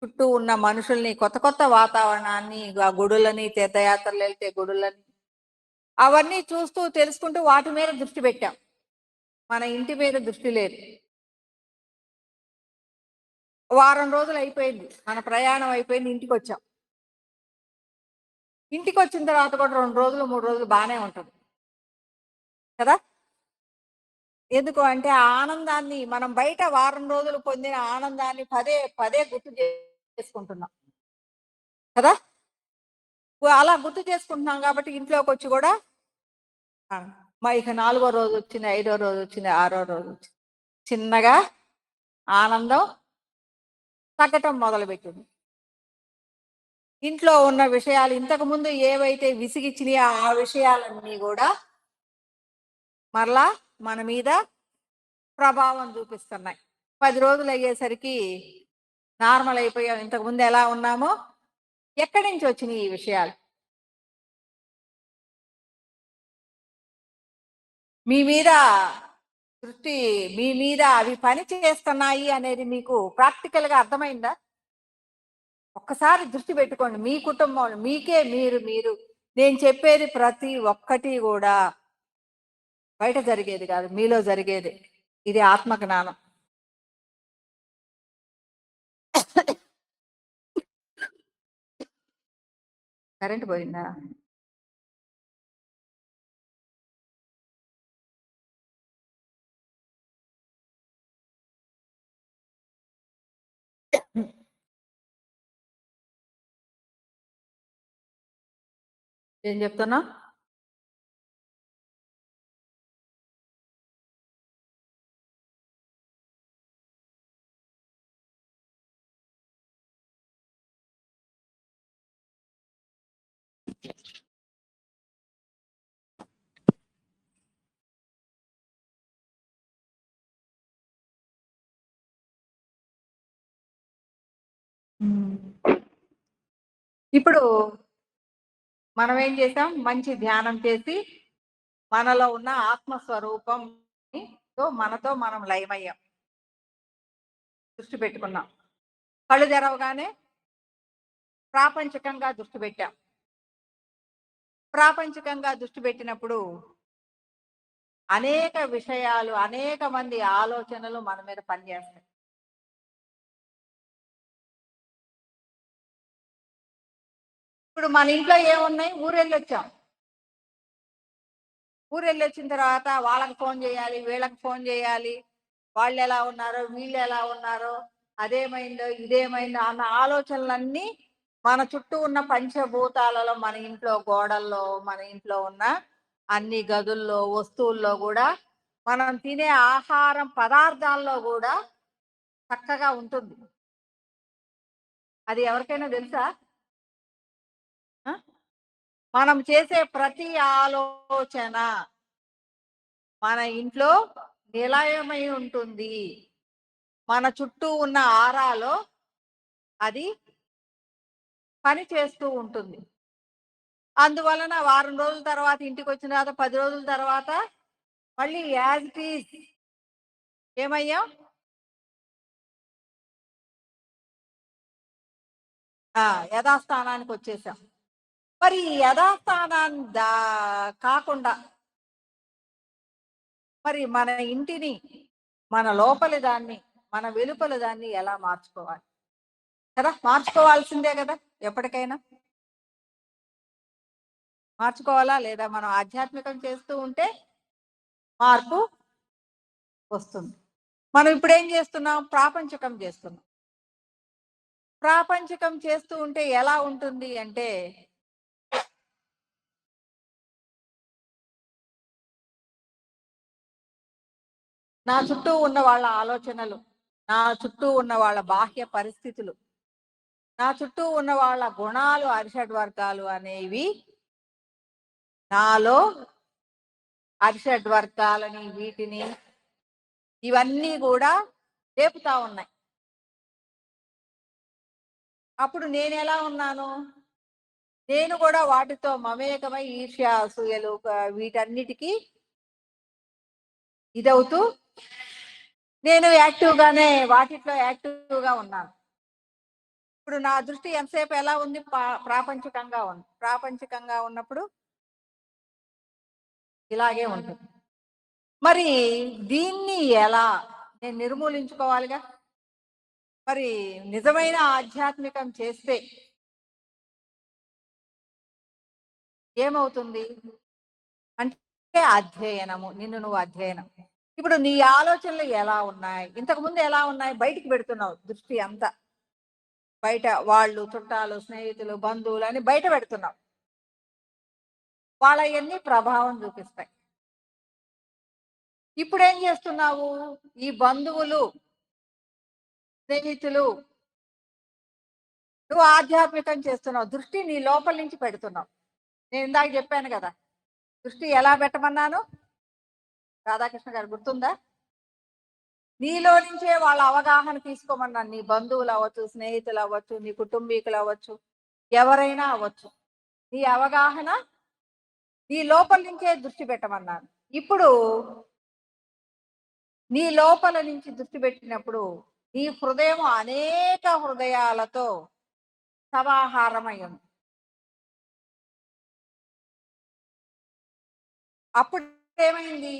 చుట్టూ ఉన్న మనుషుల్ని, కొత్త కొత్త వాతావరణాన్ని, ఆ గుడులని, తీర్థయాత్రలు వెళ్తే గుడులని, అవన్నీ చూస్తూ తెలుసుకుంటూ వాటి మీద దృష్టి పెట్టాం. మన ఇంటి మీద దృష్టి లేదు. వారం రోజులు అయిపోయింది, మన ప్రయాణం అయిపోయింది, ఇంటికి వచ్చాం. ఇంటికి వచ్చిన తర్వాత కూడా 2 రోజులు 3 రోజులు బాగానే ఉంటుంది కదా. ఎందుకు అంటే ఆ ఆనందాన్ని, మనం బయట వారం రోజులు పొందిన ఆనందాన్ని పదే పదే గుర్తు చేసుకుంటున్నాం కదా. అలా గుర్తు చేసుకుంటున్నాం కాబట్టి ఇంట్లోకి వచ్చి కూడా మా ఇక 4వ రోజు వచ్చింది, 5వ రోజు వచ్చింది, 6వ రోజు వచ్చింది, చిన్నగా ఆనందం తగ్గటం మొదలుపెట్టింది. ఇంట్లో ఉన్న విషయాలు, ఇంతకు ముందు ఏవైతే విసిగిచ్చినాయో ఆ విషయాలన్నీ కూడా మరలా మన మీద ప్రభావం చూపిస్తున్నాయి. 10 రోజులు అయ్యేసరికి నార్మల్ అయిపోయాం. ఇంతకు ముందు ఎలా ఉన్నామో. ఎక్కడి నుంచి వచ్చినాయి ఈ విషయాలు? మీ మీద దృష్టి, మీ మీద అవి పని చేస్తున్నాయి అనేది మీకు ప్రాక్టికల్ గా అర్థమైందా? ఒక్కసారి దృష్టి పెట్టుకోండి. మీ కుటుంబం, మీకే మీరు మీరు నేను చెప్పేది ప్రతి ఒక్కటి కూడా బయట జరిగేది కాదు, మీలో జరిగేది. ఇది ఆత్మజ్ఞానం. కరెంట్ పోయిందా? ఏం చెప్తున్నా? ఉమ్. ఇప్పుడు మనం ఏం చేసాం? మంచి ధ్యానం చేసి మనలో ఉన్న ఆత్మస్వరూపం మనతో మనం లయమయ్యాం. దృష్టి పెట్టుకున్నాం. కళ్ళు తెరవగానే ప్రాపంచికంగా దృష్టి పెట్టాం. ప్రాపంచికంగా దృష్టి పెట్టినప్పుడు అనేక విషయాలు, అనేక మంది ఆలోచనలు మన మీద పనిచేస్తాయి. ఇప్పుడు మన ఇంట్లో ఏమున్నాయి? ఊరెళ్ళొచ్చాం. ఊరెళ్ళొచ్చిన తర్వాత వాళ్ళకి ఫోన్ చేయాలి, వీళ్ళకి ఫోన్ చేయాలి. వాళ్ళెలా ఉన్నారో, వీళ్ళెలా ఉన్నారో, అదేమైందో, ఇదేమైందో అన్న ఆలోచనలన్నీ మన చుట్టూ ఉన్న పంచభూతాలలో, మన ఇంట్లో గోడల్లో, మన ఇంట్లో ఉన్న అన్ని గదుల్లో, వస్తువుల్లో గూడా, మనం తినే ఆహారం పదార్థాల్లో గూడా చక్కగా ఉంటుంది. అది ఎవరికైనా తెలుసా? ఆ! మనం చేసే ప్రతి ఆలోచన మన ఇంట్లో నిలయమై ఉంటుంది. మన చుట్టూ ఉన్న ఆరాలో అది పని చేస్తూ ఉంటుంది. అందువలన వారం రోజుల తర్వాత ఇంటికొచ్చిన తర్వాత 10 రోజుల తర్వాత మళ్ళీ యాజ్ ఇట్ ఈజ్ ఏమయ్యాం? ఆ! యథాస్థానానికొచ్చేసాం. మరి ఈ యథాస్థానాన్ని కాకుండా మరి మన ఇంటిని, మన లోపలి దాన్ని, మన వెలుపల దాన్ని ఎలా మార్చుకోవాలి? కదా! మార్చుకోవాల్సిందే గదా! ఎప్పటికైనా. మార్చుకోవాలా లేదా? మనం ఆధ్యాత్మికం చేస్తూ ఉంటే మార్పు వస్తుంది. మనం ఇప్పుడేం చేస్తున్నాం? ప్రాపంచికం చేస్తున్నాం. ప్రాపంచికం చేస్తూ ఉంటే ఎలా ఉంటుంది అంటే, నా చుట్టూ ఉన్న వాళ్ళ ఆలోచనలు, నా చుట్టూ ఉన్న వాళ్ళ బాహ్య పరిస్థితులు, నా చుట్టూ ఉన్న వాళ్ళ గుణాలు, అరిషడ్ వర్గాలు అనేవి నాలో అరిషడ్ వర్గాలని, వీటిని ఇవన్నీ గూడా రేపుతా ఉన్నాయి. అప్పుడు నేనెలా ఉన్నాను? నేను గూడా వాటితో మమేకమై ఈర్ష్య, అసూయలు వీటన్నిటికి ఇదవుతూ నేను యాక్టివ్‌గానే వాటిట్లో యాక్టివ్‌గా ఉన్నాను. ఇప్పుడు నా దృష్టి ఎంతసేపు ఎలా ఉంది? ప్రాపంచికంగా ఉంది. ప్రాపంచికంగా ఉన్నప్పుడు ఇలాగే ఉంటుంది. మరి దీన్ని ఎలా నేను నిర్మూలించుకోవాలిగా? మరి నిజమైన ఆధ్యాత్మికం చేస్తే ఏమవుతుంది? అంటే అధ్యయనము. నిన్ను నువ్వు అధ్యయనం. ఇప్పుడు నీ ఆలోచనలు ఎలా ఉన్నాయి? ఇంతకుముందు ఎలా ఉన్నాయి? బయటికి పెడుతున్నావు దృష్టి అంతా. బయట వాళ్ళు, చుట్టాలు, స్నేహితులు, బంధువులు అని బయట పెడుతున్నావు. వాళ్ళయన్నీ ప్రభావం చూపిస్తాయి. ఇప్పుడేం చేస్తున్నావు? ఈ బంధువులు, స్నేహితులు నువ్వు ఆధ్యాత్మికం చేస్తున్నావు. దృష్టి నీ లోపల నుంచి పెడుతున్నావు. నేను ఇందాక చెప్పాను గదా! దృష్టి ఎలా పెట్టమన్నాను? రాధాకృష్ణ గారు గుర్తుందా? నీలో నుంచే వాళ్ళ అవగాహన తీసుకోమన్నాను. నీ బంధువులు అవ్వచ్చు, స్నేహితులు అవ్వచ్చు, నీ కుటుంబీకులు అవ్వచ్చు, ఎవరైనా అవ్వచ్చు. నీ అవగాహన నీ లోపల నుంచే దృష్టి పెట్టమన్నాను. ఇప్పుడు నీ లోపల నుంచి దృష్టి పెట్టినప్పుడు నీ హృదయం అనేక హృదయాలతో సమాహారమై ఉంది. అప్పుడు ఏమైంది?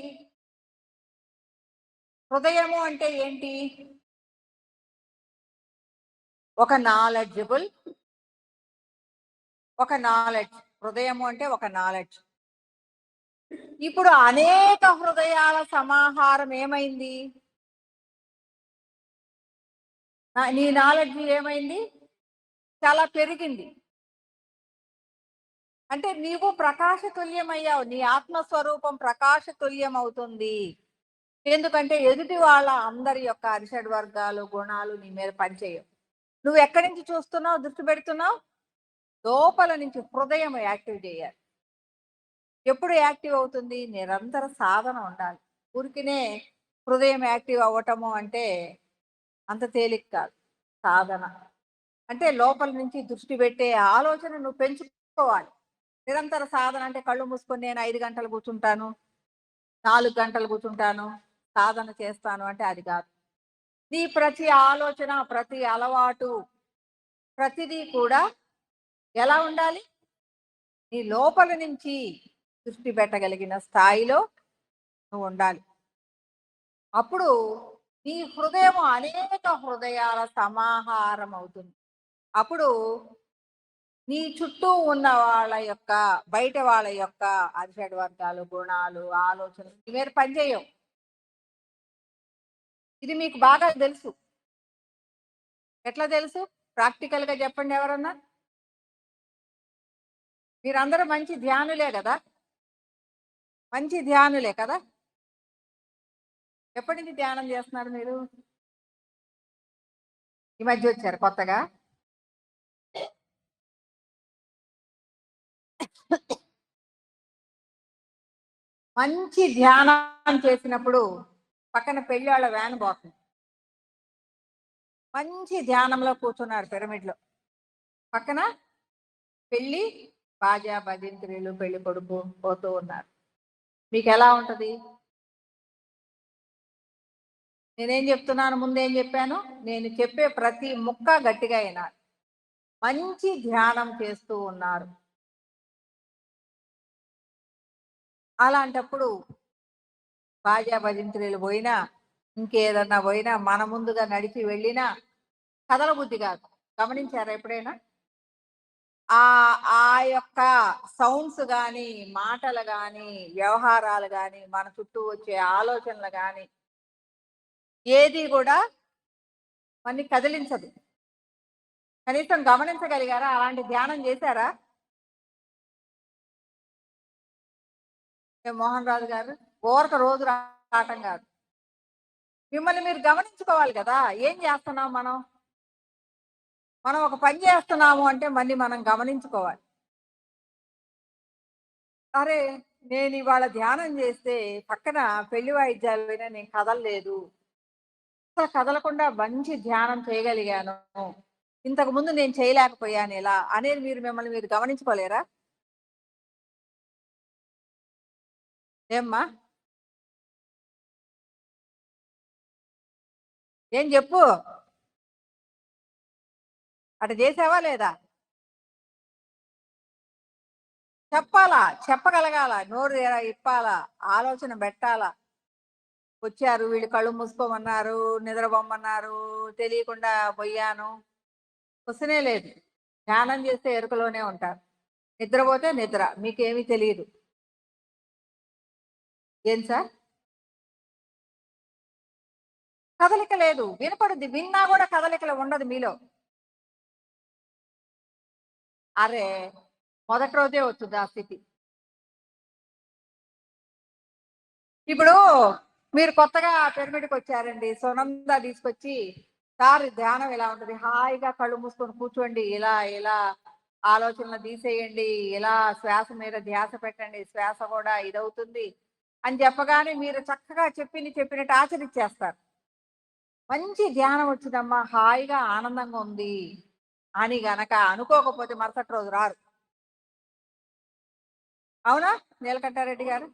హృదయము అంటే ఏంటి? ఒక నాలెడ్జబుల్, ఒక నాలెడ్జ్. హృదయము అంటే ఒక నాలెడ్జ్. ఇప్పుడు అనేక హృదయాల సమాహారం ఏమైంది? నీ నాలెడ్జ్ ఏమైంది? చాలా పెరిగింది. అంటే నీవు ప్రకాశతుల్యమయ్యావు. నీ ఆత్మస్వరూపం ప్రకాశతుల్యం అవుతుంది. ఎందుకంటే ఎదుటి వాళ్ళ అందరి యొక్క అరిషడ్ వర్గాలు, గుణాలు నీ మీద పనిచేయవు. నువ్వు ఎక్కడి నుంచి చూస్తున్నావు? దృష్టి పెడుతున్నావు? లోపల నుంచి హృదయం యాక్టివ్ చేయాలి. ఎప్పుడు యాక్టివ్ అవుతుంది? నిరంతర సాధన ఉండాలి. ఊరికినే హృదయం యాక్టివ్ అవ్వటము అంటే అంత తేలిక కాదు. సాధన. అంటే లోపల నుంచి దృష్టి పెట్టే ఆలోచన నువ్వు పెంచుకోవాలి. నిరంతర సాధన అంటే కళ్ళు మూసుకొని నేను 5 గంటలు కూర్చుంటాను, 4 గంటలు కూర్చుంటాను, సాధన చేస్తాను అంటే అది కాదు. నీ ప్రతి ఆలోచన, ప్రతి అలవాటు, ప్రతిదీ కూడా ఎలా ఉండాలి? నీ లోపల నుంచి దృష్టి పెట్టగలిగిన స్థాయిలో నువ్వు ఉండాలి. అప్పుడు నీ హృదయం అనేక హృదయాల సమాహారం అవుతుంది. అప్పుడు నీ చుట్టూ ఉన్న వాళ్ళ యొక్క, బయట వాళ్ళ యొక్క అరిషడ్ వర్గాలు, గుణాలు, ఆలోచనలు నీ మీద పనిచేయవు. ఇది మీకు బాగా తెలుసు. ఎట్లా తెలుసు? ప్రాక్టికల్‌గా చెప్పండి ఎవరన్నా? మీరందరూ మంచి ధ్యానులే గదా! మంచి ధ్యానులే కదా! ఎప్పటి నుంచి ధ్యానం చేస్తున్నారు మీరు? ఈ మధ్య వచ్చారు కొత్తగా? మంచి ధ్యానం చేసినప్పుడు పక్కన పెళ్ళాళ్ళ వ్యాన్ పోతుంది. మంచి ధ్యానంలో కూర్చున్నారు పిరమిడ్‌లో. పక్కన పెళ్లి, బాజా, భజంత్రీలు, పెళ్లి కొడుకు పోతూ ఉన్నారు. మీకెలా ఉంటది? నేనేం చెప్తున్నాను, ముందేం చెప్పాను? నేను చెప్పే ప్రతి ముక్క గట్టిగా వినాలి. మంచి ధ్యానం చేస్తూ ఉన్నారు. అలాంటప్పుడు బాజా భజంత్రీలు పోయినా, ఇంకేదన్నా పోయినా, మన ముందుగా నడిచి వెళ్ళినా కదలబుద్ధి కాదు. గమనించారా ఎప్పుడైనా? ఆ యొక్క సౌండ్స్ గాని, మాటలు గాని, వ్యవహారాలు గాని, మన చుట్టూ వచ్చే ఆలోచనలు గాని, ఏది కూడా మనని కదిలించదు. కనీసం గమనించగలిగారా? అలాంటి ధ్యానం చేశారా? మోహన్ రాజు గారు ఊరక రోజు రావటం కాదు. మిమ్మల్ని మీరు గమనించుకోవాలి కదా! ఏం చేస్తున్నాం మనం? మనం ఒక పని చేస్తున్నాము అంటే మళ్ళీ మనం గమనించుకోవాలి. అరే! నేను ఇవాళ ధ్యానం చేస్తే పక్కన పెళ్లి వాయిద్యాలు విని నేను కదలలేదు. అసలు కదలకుండా మంచి ధ్యానం చేయగలిగాను. ఇంతకుముందు నేను చేయలేకపోయాను ఇలా అనేది మీరు మిమ్మల్ని మీరు గమనించుకోలేరా? ఏమ్మా? ఏం చెప్పు? అట చేసావా లేదా? చెప్పాలా? చెప్పగలగాల. నోరు ఇప్పాలా. ఆలోచన పెట్టాలా. వచ్చారు వీళ్ళు కళ్ళు మూసుకోమన్నారు, నిద్రపోమన్నారు, తెలియకుండా పోయాను. క్వెషనే లేదు. ధ్యానం చేస్తే ఎరుకలోనే ఉంటారు. నిద్రపోతే నిద్ర. మీకేమీ తెలీదు. ఏం సార్? కదలిక లేదు. వినపడుద్ది. విన్నా గూడా కదలికలు ఉండదు మీలో. అరే! మొదటి రోజే వచ్చుద్ది ఆ స్థితి. ఇప్పుడు మీరు కొత్తగా పిరమిడ్‌కొచ్చారండి. సునంద తీసుకొచ్చి, సార్ ధ్యానం ఇలా ఉంటది. హాయిగా కళ్ళు మూసుకొని కూర్చోండి. ఇలా, ఇలా ఆలోచనలు తీసేయండి. ఇలా శ్వాస మీద ధ్యాస పెట్టండి. శ్వాస గూడా ఇదవుతుంది అని చెప్పగానే మీరు చక్కగా చెప్పింది చెప్పినట్టు ఆచరించేస్తారు. మంచి ధ్యానం వచ్చిందమ్మా, హాయిగా ఆనందంగా ఉంది అని గనక అనుకోకపోతే మరుసటి రోజు రారు. అవునా? నీలకంఠారెడ్డి గారు?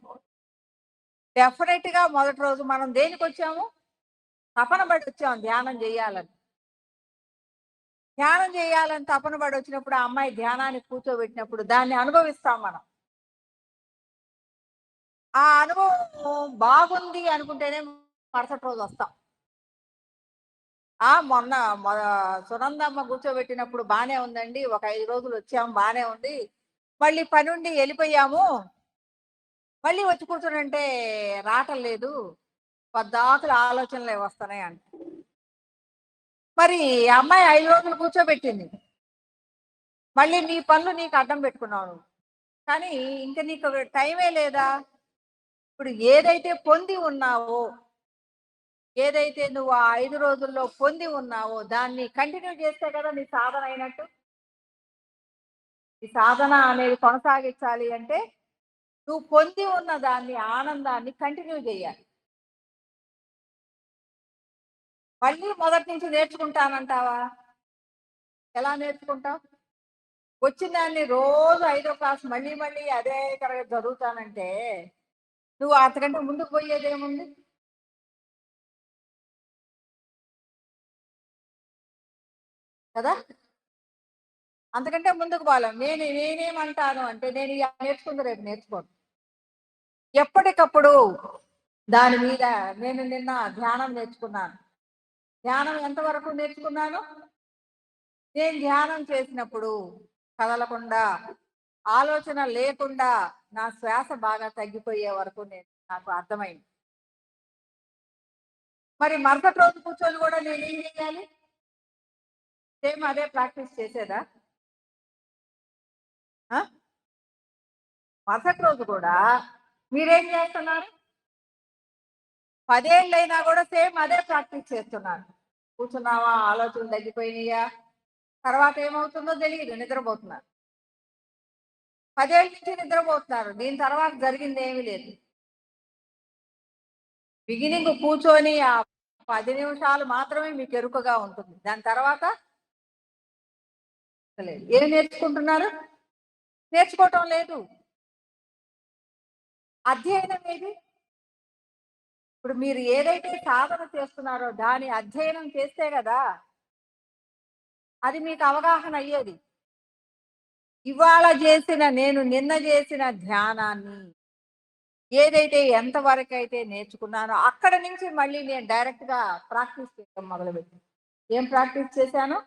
డెఫినెట్‌గా మొదటి రోజు మనం దేనికొచ్చాము? తపన పడొచ్చాం ధ్యానం జేయాలని. ధ్యానం జేయాలని తపన పడొచ్చినప్పుడు ఆ అమ్మాయి ధ్యానానికి కూర్చోబెట్టినప్పుడు దాన్ని అనుభవిస్తాం మనం. ఆ అనుభవం బాగుంది అనుకుంటేనే మరుసటి రోజు వస్తాం. మొన్న సునందమ్మ కూర్చోబెట్టినప్పుడు బానే ఉందండి. ఒక 5 రోజులు వచ్చాము బానే ఉంది. మళ్ళీ పనుండి ఎళ్ళిపోయాము. మళ్ళీ వచ్చి కూర్చోనంటే రావటం లేదు. పద్దాకల ఆలోచనలే వస్తున్నాయి అంట. మరి ఆ అమ్మాయి 5 రోజులు కూర్చోబెట్టింది. మళ్ళీ నీ పనులు నీకు అడ్డం పెట్టుకున్నావు నువ్వు. కానీ ఇంక నీకు టైమే లేదా? ఇప్పుడు ఏదైతే పొంది ఉన్నావో, ఏదైతే నువ్వు ఆ 5 రోజుల్లో పొంది ఉన్నావో దాన్ని కంటిన్యూ చేస్తే కదా నీ సాధన అయినట్టు. ఈ సాధన అనేది కొనసాగించాలి అంటే నువ్వు పొంది ఉన్న దాన్ని ఆనందాన్ని కంటిన్యూ చేయాలి. మళ్ళీ మొదటి నుంచి నేర్చుకుంటానంటావా? ఎలా నేర్చుకుంటావు? వచ్చిన దాన్ని రోజు 5వ క్లాస్ మళ్ళీ మళ్ళీ అదే తరగతి చదువుతానంటే నువ్వు అంతకంటే ముందుకు పోయేదేముంది కదా? అంతకంటే ముందుకు పోలేం. నేనేమంటాను అంటే నేను ఇవాళ నేర్చుకుంది రేపు నేర్చుకోను. ఎప్పటికప్పుడు దాని మీద నేను నిన్న ధ్యానం నేర్చుకున్నాను. ధ్యానం ఎంతవరకు నేర్చుకున్నాను? నేను ధ్యానం చేసినప్పుడు కదలకుండా, ఆలోచన లేకుండా నా శ్వాస బాగా తగ్గిపోయే వరకు నాకు అర్థమైంది. మరి మరుసటి రోజు కూర్చొని కూడా నేనేం చేయాలి? సేమ్ అదే ప్రాక్టీస్ చేసేదా? ఆ? మరుసటి రోజు కూడా మీరేం చేస్తున్నారు? 10 ఏళ్ళైనా కూడా సేమ్ అదే ప్రాక్టీస్ చేస్తున్నారు. కూర్చున్నావా, ఆలోచనలు తగ్గిపోయినాయా, తర్వాత ఏమవుతుందో తెలియదు, నిద్రపోతున్నారు. 10 ఏళ్ళ నుంచి నిద్రపోతున్నారు. దీని తర్వాత జరిగింది ఏమీ లేదు. బిగినింగ్ కూర్చొని ఆ 10 నిమిషాలు మాత్రమే మీకు ఎరుకగా ఉంటుంది. దాని తర్వాత లేదు. ఏం నేర్చుకుంటున్నారు? నేర్చుకోవటం లేదు. అధ్యయనం ఏది? ఇప్పుడు మీరు ఏదైతే సాధన చేస్తున్నారో దాని అధ్యయనం చేస్తే కదా అది మీకు అవగాహన అయ్యేది. ఇవాళ చేసిన నిన్న చేసిన ధ్యానాన్ని ఏదైతే ఎంతవరకు అయితే నేర్చుకున్నానో అక్కడ నుంచి మళ్ళీ నేను డైరెక్ట్గా ప్రాక్టీస్ చేయడం మొదలుపెట్టాను. ఏం ప్రాక్టీస్ చేశాను?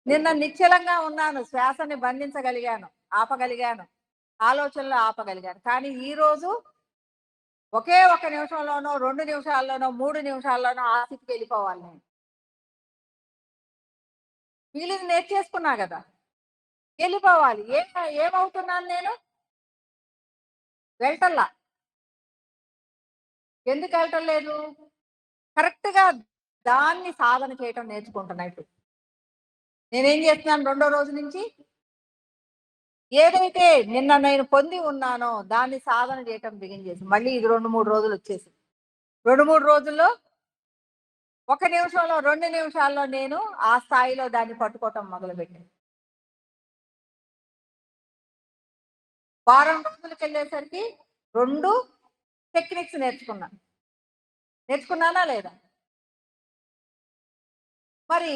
నిన్న నిశ్చలంగా ఉన్నాను, శ్వాసని బంధించగలిగాను, ఆపగలిగాను, ఆలోచనలు ఆపగలిగాను. కానీ ఈరోజు ఒకే 1 నిమిషంలోనో 2 నిమిషాల్లోనో 3 నిమిషాల్లోనో ఆ స్థితికి వెళ్ళిపోవాలి. నేను మిగిలింది నేర్చేసుకున్నా కదా, వెళ్ళిపోవాలి. ఏమవుతున్నాను నేను? వెళ్ళటల్లా. ఎందుకు వెళ్ళటం లేదు? కరెక్ట్గా దాన్ని సాధన చేయటం నేర్చుకుంటున్నా. ఇప్పుడు నేనేం చేస్తున్నాను రెండో రోజు నుంచి? ఏదైతే నిన్న నేను పొంది ఉన్నానో దాన్ని సాధన చేయటం బిగిన్ చేసి మళ్ళీ ఇది 2-3 రోజులు వచ్చేసి 2-3 రోజుల్లో 1 నిమిషంలో 2 నిమిషాల్లో నేను ఆ స్థాయిలో దాన్ని పట్టుకోవటం మొదలుపెట్టాను. వారం రోజులకి వెళ్ళేసరికి 2 టెక్నిక్స్ నేర్చుకున్నానా లేదా? మరి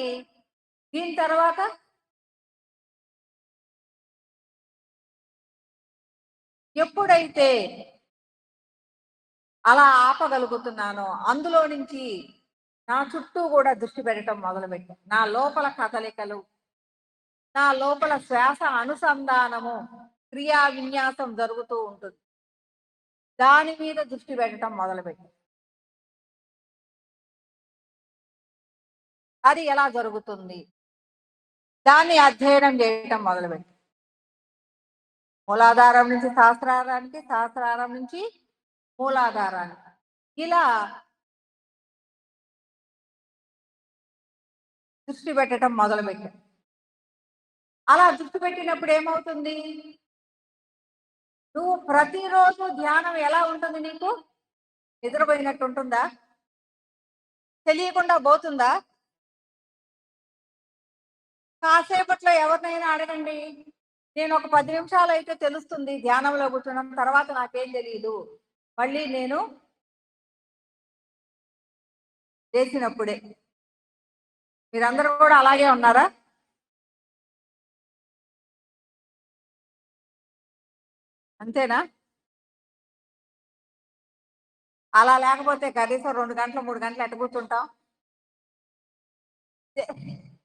దీని తర్వాత ఎప్పుడైతే అలా ఆపగలుగుతున్నానో అందులో నుంచి నా చుట్టూ కూడా దృష్టి పెట్టడం మొదలుపెట్టాను. నా లోపల కదలికలు, నా లోపల శ్వాస అనుసంధానము, క్రియా విన్యాసం జరుగుతూ ఉంటుంది. దాని మీద దృష్టి పెట్టడం మొదలుపెట్టాను. అది ఎలా జరుగుతుంది దాన్ని అధ్యయనం చేయటం మొదలుపెట్టాను. మూలాధారం నుంచి సహస్రారానికి, సహస్రారం నుంచి మూలాధారానికి, ఇలా దృష్టి పెట్టడం మొదలుపెట్టాను. అలా దృష్టి పెట్టినప్పుడు ఏమవుతుంది? నువ్వు ప్రతిరోజు ధ్యానం ఎలా ఉంటుంది నీకు? నిద్రపోయినట్టు ఉంటుందా? తెలియకుండా పోతుందా? కాసేపట్లో ఎవరినైనా అడగండి, నేను ఒక 10 నిమిషాలు అయితే తెలుస్తుంది ధ్యానంలో కూర్చున్నాం, తర్వాత నాకేం తెలియదు, మళ్ళీ నేను చేసినప్పుడే. మీరందరూ కూడా అలాగే ఉన్నారా? అంతేనా? అలా లేకపోతే కనీసం 2 గంటలు 3 గంటలు ఎట్ట కూర్చుంటాం?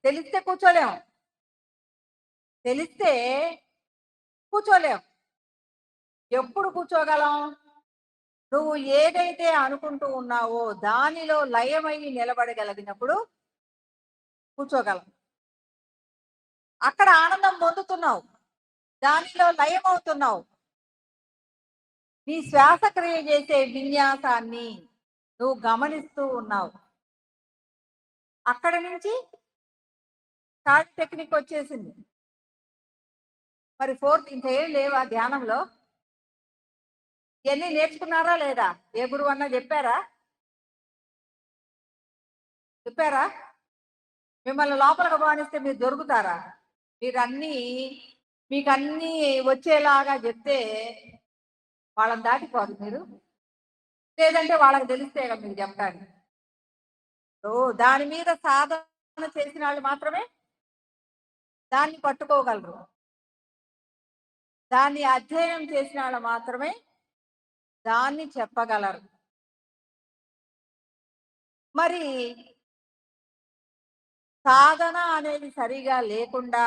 తెలిస్తే కూర్చోలేం. తెలిస్తే కూర్చోలేం. ఎప్పుడు కూర్చోగలం? నువ్వు ఏదైతే అనుకుంటూ ఉన్నావో దానిలో లయమయ్యి నిలబడగలిగినప్పుడు కూర్చోగలం. అక్కడ ఆనందం పొందుతున్నావు, దానిలో లయమవుతున్నావు. నీ శ్వాసక్రియ చేసే విన్యాసాన్ని నువ్వు గమనిస్తూ ఉన్నావు. అక్కడ నుంచి థర్డ్ టెక్నిక్ వచ్చేసింది. మరి ఫోర్త్ ఇంకేం లేవా ధ్యానంలో? ఇవన్నీ నేర్చుకున్నారా లేదా? ఏ గురువు అన్నా చెప్పారా? మిమ్మల్ని లోపలికి బానిస్తే మీరు దొరుకుతారా? మీకు అన్నీ వచ్చేలాగా చెప్తే వాళ్ళని దాటిపోదు మీరు. లేదంటే వాళ్ళకి తెలిస్తే కదా మీకు చెప్పడానికి. దాని మీద సాధన చేసిన వాళ్ళు మాత్రమే దాన్ని పట్టుకోగలరు. దాన్ని అధ్యయనం చేసిన వాళ్ళు మాత్రమే దాన్ని చెప్పగలరు. మరి సాధన అనేది సరిగా లేకుండా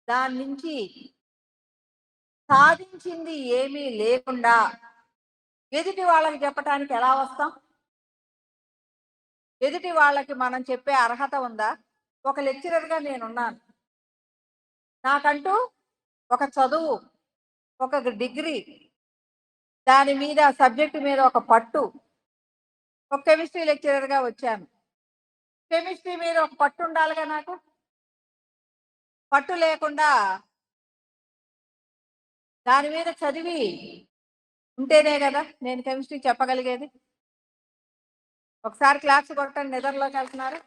దాని నుంచి సాధించింది ఏమీ లేకుండా ఎదుటి వాళ్ళకి చెప్పటానికి ఎలా వస్తాం? ఎదుటి వాళ్ళకి మనం చెప్పే అర్హత ఉందా? ఒక లెక్చరర్గా నేనున్నాను. నాకంటూ ఒక చదువు, ఒక డిగ్రీ, దాని మీద సబ్జెక్టు మీద ఒక పట్టు. ఒక కెమిస్ట్రీ లెక్చరర్గా వచ్చాను. కెమిస్ట్రీ మీద ఒక పట్టు ఉండాలిగా నాకు. పట్టు లేకుండా దాని మీద చదివి ఉంటేనే కదా నేను కెమిస్ట్రీ చెప్పగలిగేది. ఒకసారి క్లాస్ కొట్టండి, నిద్రలోకి వెళ్తున్నారు.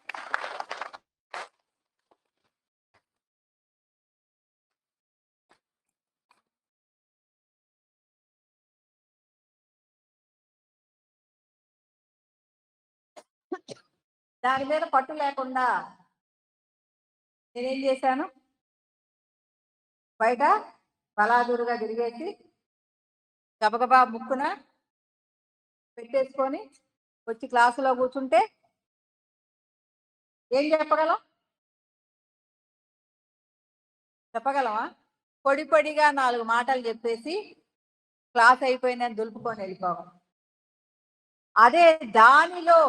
దాని మీద పట్టు లేకుండా నేనేం చేశాను? బయట బలాదూరుగా తిరిగేసి గబగబా ముక్కున పెట్టేసుకొని వచ్చి క్లాసులో కూర్చుంటే ఏం చెప్పగలమా? పొడి పొడిగా 4 మాటలు చెప్పేసి క్లాస్ అయిపోయిందని దులుపుకొని వెళ్ళిపోవాలి. అదే దానిలో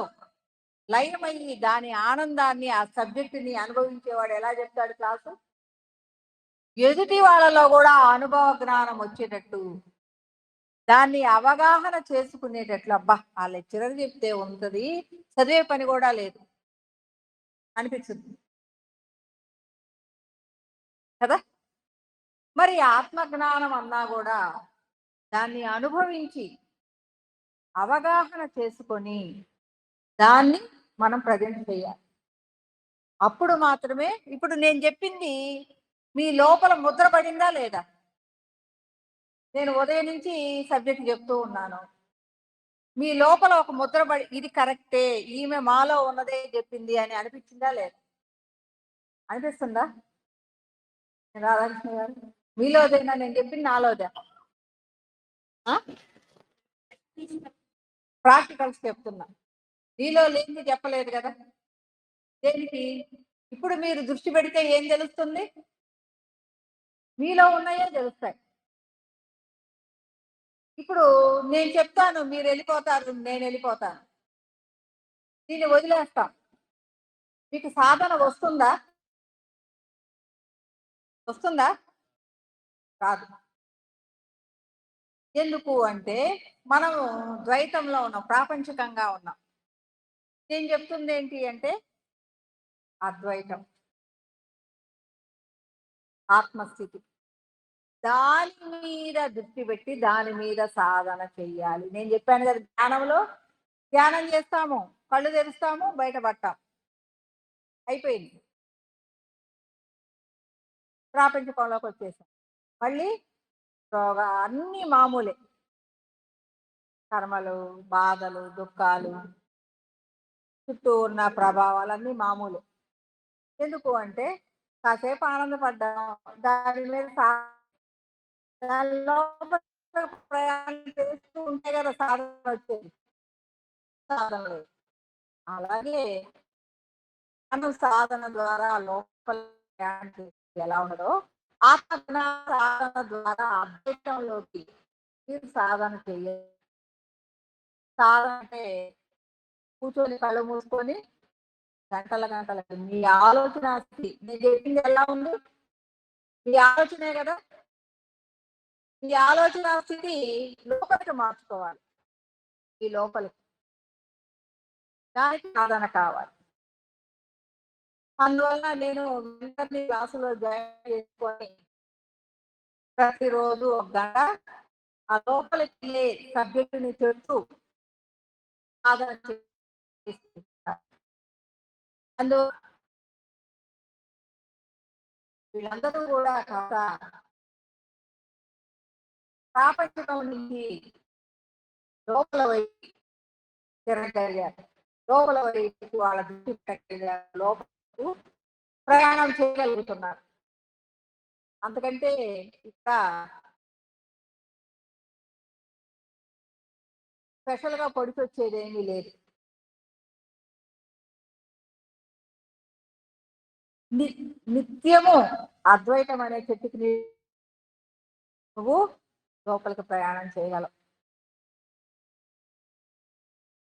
లయమయ్యి దాని ఆనందాన్ని, ఆ సబ్జెక్టుని అనుభవించేవాడు ఎలా చెప్తాడు క్లాసు? ఎదుటి వాళ్ళలో కూడా అనుభవ జ్ఞానం వచ్చేటట్టు, దాన్ని అవగాహన చేసుకునేటట్లు, అబ్బా ఆ లెక్చరర్ చెప్తే ఉంటుంది, చదివే పని కూడా లేదు అనిపిస్తుంది కదా. మరి ఆత్మజ్ఞానం అన్నా కూడా దాన్ని అనుభవించి అవగాహన చేసుకొని దాన్ని మనం ప్రజెంట్ చేయాలి. అప్పుడు మాత్రమే ఇప్పుడు నేను చెప్పింది మీ లోపల ముద్ర పడిందా లేదా? నేను ఉదయం నుంచి సబ్జెక్ట్ చెప్తూ ఉన్నాను, మీ లోపల ఒక ముద్ర పడి ఇది కరెక్టే, ఈమె మాలో ఉన్నదే చెప్పింది అని అనిపించిందా లేదా? అనిపిస్తుందా రాధాకృష్ణ గారు? మీలోదేనా నేను చెప్పింది నాలోదే? ప్రాక్టికల్స్ చెప్తున్నా, మీలో లేనిది చెప్పలేదు కదా. దేనికి? ఇప్పుడు మీరు దృష్టి పెడితే ఏం తెలుస్తుంది? మీలో ఉన్నాయే తెలుస్తాయి. ఇప్పుడు నేను చెప్తాను, మీరు వెళ్ళిపోతారు, నేను వెళ్ళిపోతాను, దీన్ని వదిలేస్తాం. మీకు సాధన వస్తుందా? రాదు. ఎందుకు అంటే మనం ద్వైతంలో ఉన్నాం, ప్రాపంచికంగా ఉన్నాం. నేను చెప్తుంది ఏంటి అంటే అద్వైతం, ఆత్మస్థితి. దాని మీద దృష్టి పెట్టి దాని మీద సాధన చెయ్యాలి. నేను చెప్పాను కదా, ధ్యానం చేస్తాము, కళ్ళు తెరుస్తాము, బయటపడతాం, అయిపోయింది. ప్రాపంచకంలోకి వచ్చేసాం. మళ్ళీ అన్ని మామూలే, కర్మలు, బాధలు, దుఃఖాలు, చుట్టూ ఉన్న ప్రభావాలన్నీ మామూలే. ఎందుకు అంటే కాసేపు ఆనందపడ్డాం, దాని మీద దాని లోపల ప్రయాణం చేస్తూ ఉంటే కదా సాధన వచ్చేది. సాధన లేదు. అలాగే మనం సాధన ద్వారా లోపల ప్రయాణం చేస్తే ఎలా ఉండదో, ఆత్మ సాధన ద్వారా అద్వైతంలోకి మీరు సాధన చేయాలి. సాధన అంటే కూర్చొని కళ్ళు మూసుకొని గంటల మీ ఆలోచన స్థితి, నేను చెప్పింది ఎలా ఉంది? మీ ఆలోచనే కదా. ఈ ఆలోచన స్థితి లోపలికి మార్చుకోవాలి. ఈ లోపలికి దానికి సాధన కావాలి. అందువల్ల నేను అందరినీ క్లాసులో జాయిన్ చేసుకొని ప్రతిరోజు 1 గంట ఆ లోపలికి సబ్జెక్టుని చెప్తూ సాధన చేస్తాను. అందు వీళ్ళందరూ కూడా కాస్త ప్రాపంచికం నుంచి లోపల వైపు తిరగలిగారు. లోపల వైపు వాళ్ళ దృష్టి పెట్టగలిగారు. లోపలకు ప్రయాణం చేయగలుగుతున్నారు. అంతకంటే ఇక్కడ స్పెషల్ గా పొడిచొచ్చేది ఏమీ లేదు. నిత్యము అద్వైతం అనే చెట్టుకి నువ్వు లోపలికి ప్రయాణం చేయగలవు.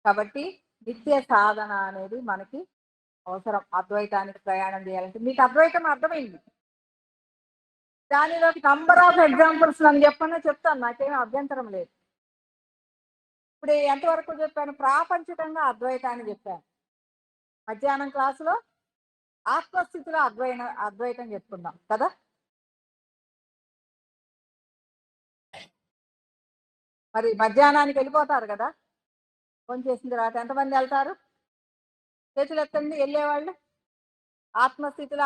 కాబట్టి నిత్య సాధన అనేది మనకి అవసరం. అద్వైతానికి ప్రయాణం చేయాలంటే మీకు అద్వైతం అర్థమైంది. దానిలో నంబర్ ఆఫ్ ఎగ్జాంపుల్స్ నన్ను చెప్పన్నా చెప్తాను, నాకేం అభ్యంతరం లేదు. ఇప్పుడు ఎంతవరకు చెప్పాను? ప్రాపంచికంగా అద్వైతాన్ని చెప్పాను. మధ్యాహ్నం క్లాసులో ఆత్మస్థితిలో అద్వైతం చెప్పుకుందాం కదా. మరి మధ్యాహ్నానికి వెళ్ళిపోతారు కదా. ఫోన్ చేసిన తర్వాత ఎంతమంది వెళ్తారు? చేతులు ఎత్తండి వెళ్ళేవాళ్ళు. ఆత్మస్థితిలో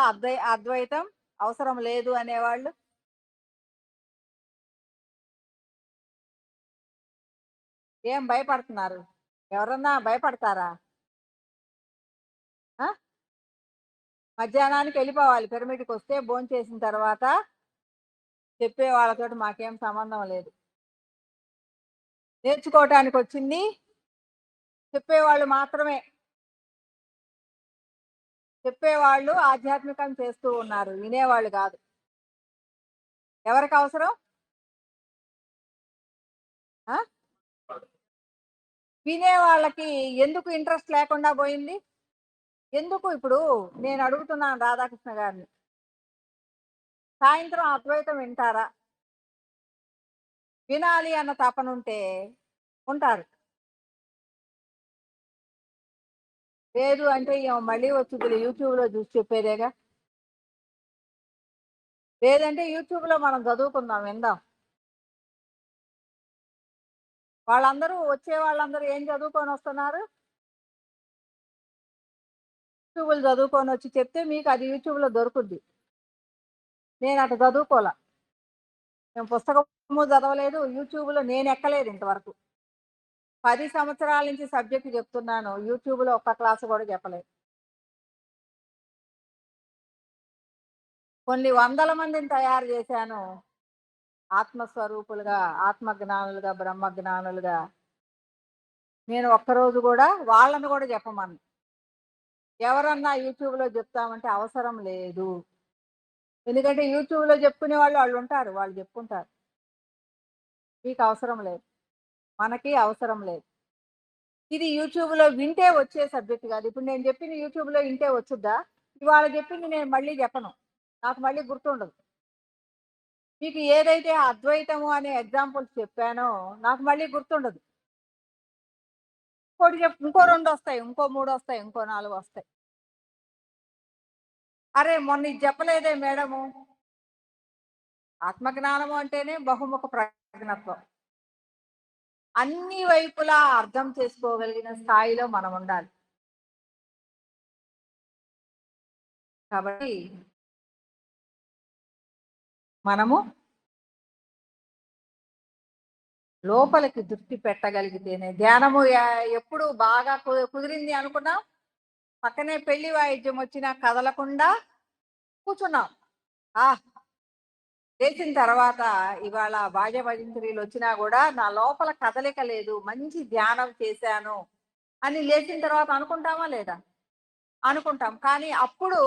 అద్వైతం అవసరం లేదు అనేవాళ్ళు. ఏం భయపడుతున్నారు? ఎవరన్నా భయపడతారా? మధ్యాహ్నానికి వెళ్ళిపోవాలి. పిరమిడ్కి వస్తే భోజనం చేసిన తర్వాత చెప్పే వాళ్ళతో మాకేం సంబంధం లేదు. నేర్చుకోవటానికి వచ్చింది చెప్పేవాళ్ళు మాత్రమే. చెప్పేవాళ్ళు ఆధ్యాత్మికం చేస్తూ ఉన్నారు, వినేవాళ్ళు కాదు. ఎవరికి అవసరం? వినే వాళ్ళకి ఎందుకు ఇంట్రెస్ట్ లేకుండా పోయింది? ఎందుకు? ఇప్పుడు నేను అడుగుతున్నాను రాధాకృష్ణ గారిని, సాయంత్రం అద్వైతం వింటారా? వినాలి అన్న తపనుంటే ఉంటారు. లేదు అంటే మళ్ళీ వచ్చి యూట్యూబ్లో చూసి చెప్పేదేగా. లేదంటే యూట్యూబ్లో మనం చదువుకుందాం, విందాం. వాళ్ళందరూ వచ్చే వాళ్ళందరూ ఏం చదువుకొని వస్తున్నారు? యూట్యూబ్లు చదువుకొని వచ్చి చెప్తే మీకు అది యూట్యూబ్లో దొరుకుద్ది. నేను అటు చదువుకోలే, నేను పుస్తకము చదవలేదు, యూట్యూబ్లో నేను ఎక్కలేదు ఇంతవరకు. 10 సంవత్సరాల నుంచి సబ్జెక్టు చెప్తున్నాను, యూట్యూబ్లో ఒక్క క్లాసు కూడా చెప్పలేదు. కొన్ని వందల మందిని తయారు చేశాను ఆత్మస్వరూపులుగా, ఆత్మజ్ఞానులుగా, బ్రహ్మజ్ఞానులుగా. నేను ఒక్కరోజు కూడా వాళ్ళని కూడా చెప్పమను. ఎవరన్నా యూట్యూబ్లో చెప్తామంటే అవసరం లేదు. ఎందుకంటే యూట్యూబ్లో చెప్పుకునే వాళ్ళు ఉంటారు, వాళ్ళు చెప్పుకుంటారు. మీకు అవసరం లేదు, మనకి అవసరం లేదు. ఇది యూట్యూబ్లో వింటే వచ్చే సబ్జెక్ట్ కాదు. ఇప్పుడు నేను చెప్పింది యూట్యూబ్లో వింటే వచ్చుద్దా? ఇవాళ చెప్పింది నేను మళ్ళీ చెప్పను, నాకు మళ్ళీ గుర్తుండదు. మీకు ఏదైతే అద్వైతము అనే ఎగ్జాంపుల్స్ చెప్పానో నాకు మళ్ళీ గుర్తుండదు. ఇంకోటి ఇంకో 2 వస్తాయి, ఇంకో 3 వస్తాయి, ఇంకో 4 వస్తాయి. అరే మొన్న ఇది చెప్పలేదే మేడము. ఆత్మజ్ఞానము అంటేనే బహుముఖ ప్రజ్ఞత్వం. అన్ని వైపులా అర్థం చేసుకోగలిగిన స్థాయిలో మనం ఉండాలి. కాబట్టి మనము లోపలికి దృష్టి పెట్టగలిగితేనే ధ్యానము ఎప్పుడు బాగా కుదిరింది అనుకున్నాం. పక్కనే పెళ్లి వాయిద్యం వచ్చినా కదలకుండా కూర్చున్నాం. చేసిన తర్వాత ఇవాళ బాజ భజంత్రీలు వచ్చినా కూడా నా లోపల కదలిక లేదు, మంచి ధ్యానం చేశాను అని లేచిన తర్వాత అనుకుంటామా లేదా? అనుకుంటాం. కానీ అప్పుడు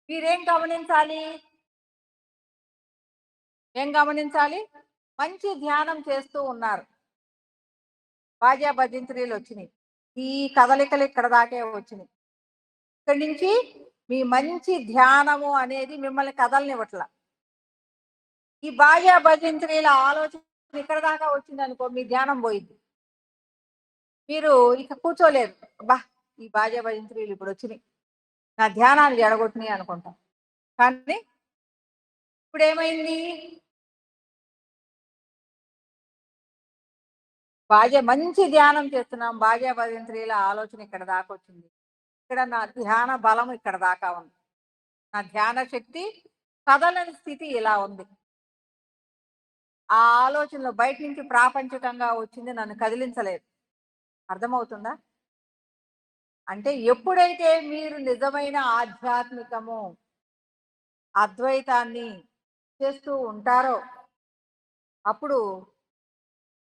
మీరేం గమనించాలి? ఏం గమనించాలి? మంచి ధ్యానం చేస్తూ ఉన్నారు, బాజా భజంత్రీలు వచ్చినాయి, ఈ కదలికలు ఇక్కడ దాకే వచ్చినాయి. ఇక్కడి నుంచి మీ మంచి ధ్యానము అనేది మిమ్మల్ని కదలనివ్వట్ల. ఈ బాజా భజంత్రీల ఆలోచన ఇక్కడ దాకా వచ్చింది అనుకో, మీ ధ్యానం పోయింది. మీరు ఇక కూర్చోలేరు. బా ఈ బాజా భజంత్రీలు ఇప్పుడు వచ్చినాయి, నా ధ్యానాన్ని జడగొట్టినాయి అనుకుంటాం. కానీ ఇప్పుడు ఏమైంది? మంచి ధ్యానం చేస్తున్నాం, బాజా భజంత్రీల ఆలోచన ఇక్కడ దాకా వచ్చింది. ఇక్కడ నా ధ్యాన బలం ఇక్కడ దాకా ఉంది, నా ధ్యాన శక్తి కదలని స్థితి ఇలా ఉంది. ఆ ఆలోచనలు బయట నుంచి ప్రాపంచికంగా వచ్చింది నన్ను కదిలించలేదు. అర్థమవుతుందా? అంటే ఎప్పుడైతే మీరు నిజమైన ఆధ్యాత్మికము, అద్వైతాన్ని చేస్తూ ఉంటారో, అప్పుడు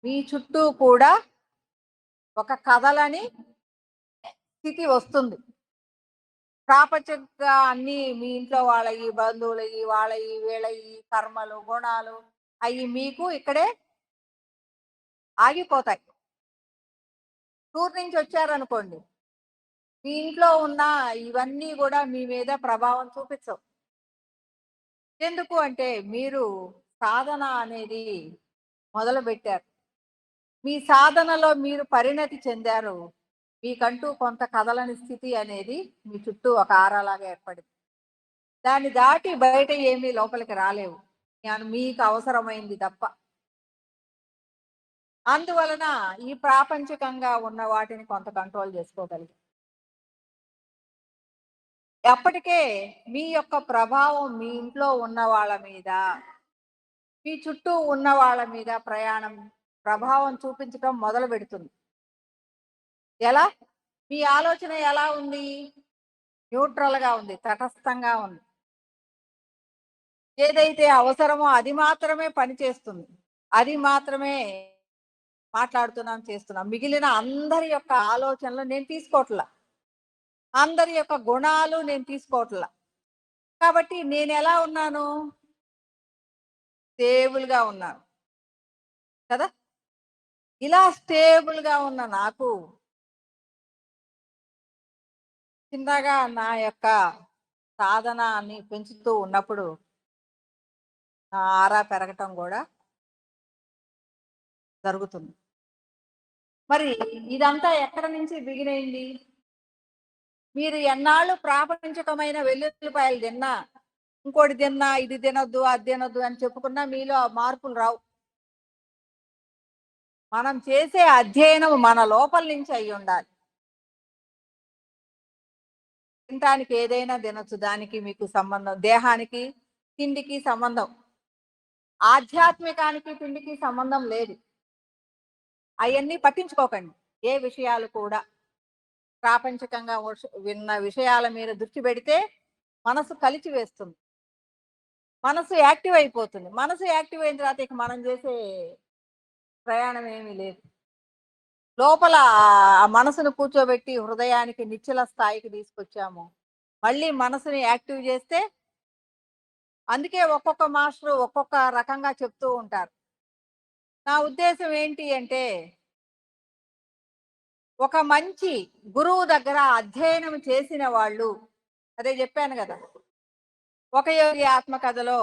మీ చుట్టూ కూడా ఒక కదలని స్థితి వస్తుంది. ప్రాపంచికంగా అన్ని మీ ఇంట్లో వాళ్ళయి, బంధువులయి, వాళ్ళయి, వీళ్ళయి, కర్మలు, గుణాలు అయి మీకు ఇక్కడే ఆగిపోతాయి. టూర్ నుంచి వచ్చారనుకోండి, మీ ఇంట్లో ఉన్న ఇవన్నీ కూడా మీ మీద ప్రభావం చూపించవు. ఎందుకు అంటే మీరు సాధన అనేది మొదలుపెట్టారు. మీ సాధనలో మీరు పరిణతి చెందారు. మీకంటూ కొంత కదలని స్థితి అనేది మీ చుట్టూ ఒక ఆరాలాగా ఏర్పడింది. దాన్ని దాటి బయట ఏమీ లోపలికి రాలేవు. మీకు అవసరమైంది తప్ప. అందువలన ఈ ప్రాపంచికంగా ఉన్న వాటిని కొంత కంట్రోల్ చేసుకోగలిగారు. ఎప్పటికే మీ యొక్క ప్రభావం మీ ఇంట్లో ఉన్న వాళ్ళ మీద, మీ చుట్టూ ఉన్న వాళ్ళ మీద ప్రభావం చూపించడం మొదలు పెడుతుంది. ఎలా? మీ ఆలోచన ఎలా ఉంది? న్యూట్రల్ గా ఉంది, తటస్థంగా ఉంది. ఏదైతే అవసరమో అది మాత్రమే పనిచేస్తుంది, అది మాత్రమే మాట్లాడుతున్నాం, చేస్తున్నాం. మిగిలిన అందరి యొక్క ఆలోచనలు నేను తీసుకోవట్లా, అందరి యొక్క గుణాలు నేను తీసుకోవట్లా. కాబట్టి నేను ఎలా ఉన్నాను? స్టేబుల్ గా ఉన్నాను కదా. ఇలా స్టేబుల్ గా ఉన్న నాకు చిన్నగా నా యొక్క సాధనాన్ని పెంచుతూ ఉన్నప్పుడు నా ఆరా పెరగటం కూడా జరుగుతుంది. మరి ఇదంతా ఎక్కడ నుంచి బిగినైంది? మీరు ఎన్నాళ్ళు ప్రాపంచికమైన వెల్లుల్లిపాయలు తిన్నా, ఇంకోటి తిన్నా, ఇది తినొద్దు, అది తినొద్దు అని చెప్పుకున్నా మీలో మార్పులు రావు. మనం చేసే అధ్యయనం మన లోపల నుంచి అయి ఉండాలి. తినటానికి ఏదైనా తినొచ్చు, దానికి మీకు సంబంధం, దేహానికి తిండికి సంబంధం, ఆధ్యాత్మికానికి తిండికి సంబంధం లేదు. అవన్నీ పట్టించుకోకండి. ఏ విషయాలు కూడా ప్రాపంచికంగా విన్న విషయాల మీద దృష్టి పెడితే మనసు కలిచి వేస్తుంది, మనసు యాక్టివ్ అయిపోతుంది. మనసు యాక్టివ్ అయిన తర్వాత ఇక మనం చేసే ప్రయాణం ఏమీ లేదు. లోపల ఆ మనసును కూర్చోబెట్టి హృదయానికి నిశ్చల స్థాయికి తీసుకొచ్చాము. మళ్ళీ మనసుని యాక్టివ్ చేస్తే, అందుకే ఒక్కొక్క మాస్టర్ ఒక్కొక్క రకంగా చెప్తూ ఉంటారు. నా ఉద్దేశం ఏంటి అంటే, ఒక మంచి గురువు దగ్గర అధ్యయనం చేసిన వాళ్ళు, అదే చెప్పాను కదా, ఒక యోగి ఆత్మకథలో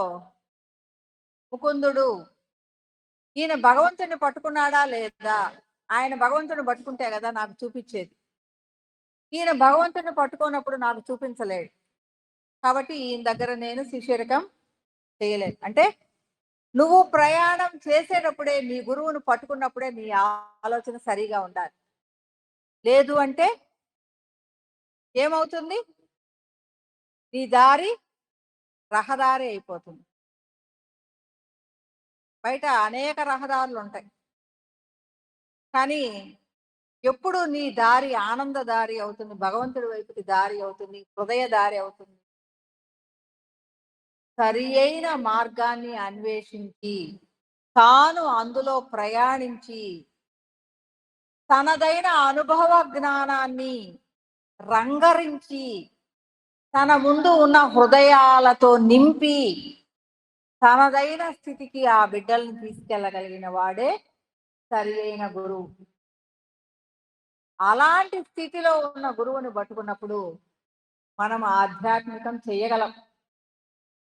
ముకుందుడు ఈయన భగవంతుడిని పట్టుకున్నాడా లేదా, ఆయన భగవంతుడిని పట్టుకుంటే కదా నాకు చూపించేది. ఈయన భగవంతుడిని పట్టుకున్నప్పుడు నాకు చూపించలేడు. కాబట్టి ఈయన దగ్గర నేను శిష్యరికం చేయలేదు. అంటే నువ్వు ప్రయాణం చేసేటప్పుడే, నీ గురువును పట్టుకున్నప్పుడే నీ ఆలోచన సరిగా ఉండాలి. లేదు అంటే ఏమవుతుంది? నీ దారి రహదారి అయిపోతుంది. బయట అనేక రహదారులు ఉంటాయి, కానీ ఎప్పుడు నీ దారి ఆనంద దారి అవుతుంది, భగవంతుడి వైపుకి దారి అవుతుంది, హృదయ దారి అవుతుంది. సరి అయిన మార్గాన్ని అన్వేషించి, తాను అందులో ప్రయాణించి, తనదైన అనుభవ జ్ఞానాన్ని రంగరించి, తన ముందు ఉన్న హృదయాలతో నింపి, తనదైన స్థితికి ఆ బిడ్డల్ని తీసుకెళ్ళగలిగిన వాడే సరి అయిన గురువు. అలాంటి స్థితిలో ఉన్న గురువుని పట్టుకున్నప్పుడు మనం ఆధ్యాత్మికం చేయగలం,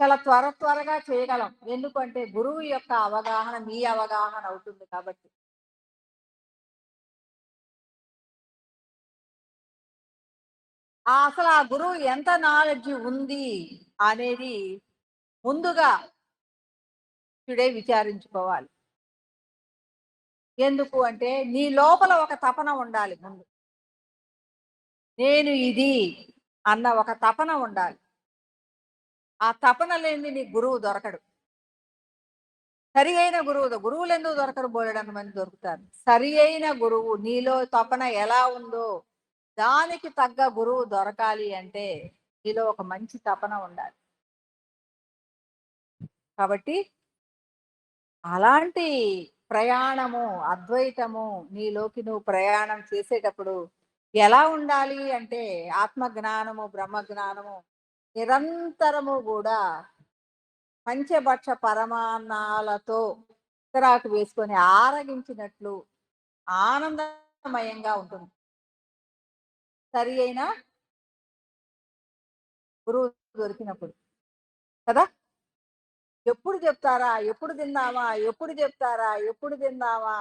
చాలా త్వరగా చేయగలం. ఎందుకంటే గురువు యొక్క అవగాహన మీ అవగాహన అవుతుంది కాబట్టి. అసలు ఆ గురువు ఎంత నాలెడ్జ్ ఉంది అనేది ముందుగా టుడే విచారించుకోవాలి. ఎందుకు అంటే నీ లోపల ఒక తపన ఉండాలి. ముందు నేను ఇది అన్న ఒక తపన ఉండాలి. ఆ తపన లేనిది నీకు గురువు దొరకడు. సరి అయిన గురువులు ఎందుకు దొరకరు? బోలెడంత మంది దొరుకుతారు. సరి అయిన గురువు నీలో తపన ఎలా ఉందో దానికి తగ్గ గురువు దొరకాలి అంటే నీలో ఒక మంచి తపన ఉండాలి. కాబట్టి అలాంటి ప్రయాణము, అద్వైతము నీలోకి నువ్వు ప్రయాణం చేసేటప్పుడు ఎలా ఉండాలి అంటే ఆత్మ జ్ఞానము, బ్రహ్మ జ్ఞానము నిరంతరము కూడా పంచభక్ష పరమాన్నాలతో ఇతరాకు వేసుకొని ఆరగించినట్లు ఆనందమయంగా ఉంటుంది. సరి అయిన గురువు దొరికినప్పుడు కదా. ఎప్పుడు చెప్తారా, ఎప్పుడు తిందామా, ఎప్పుడు చెప్తారా, ఎప్పుడు తిందామా,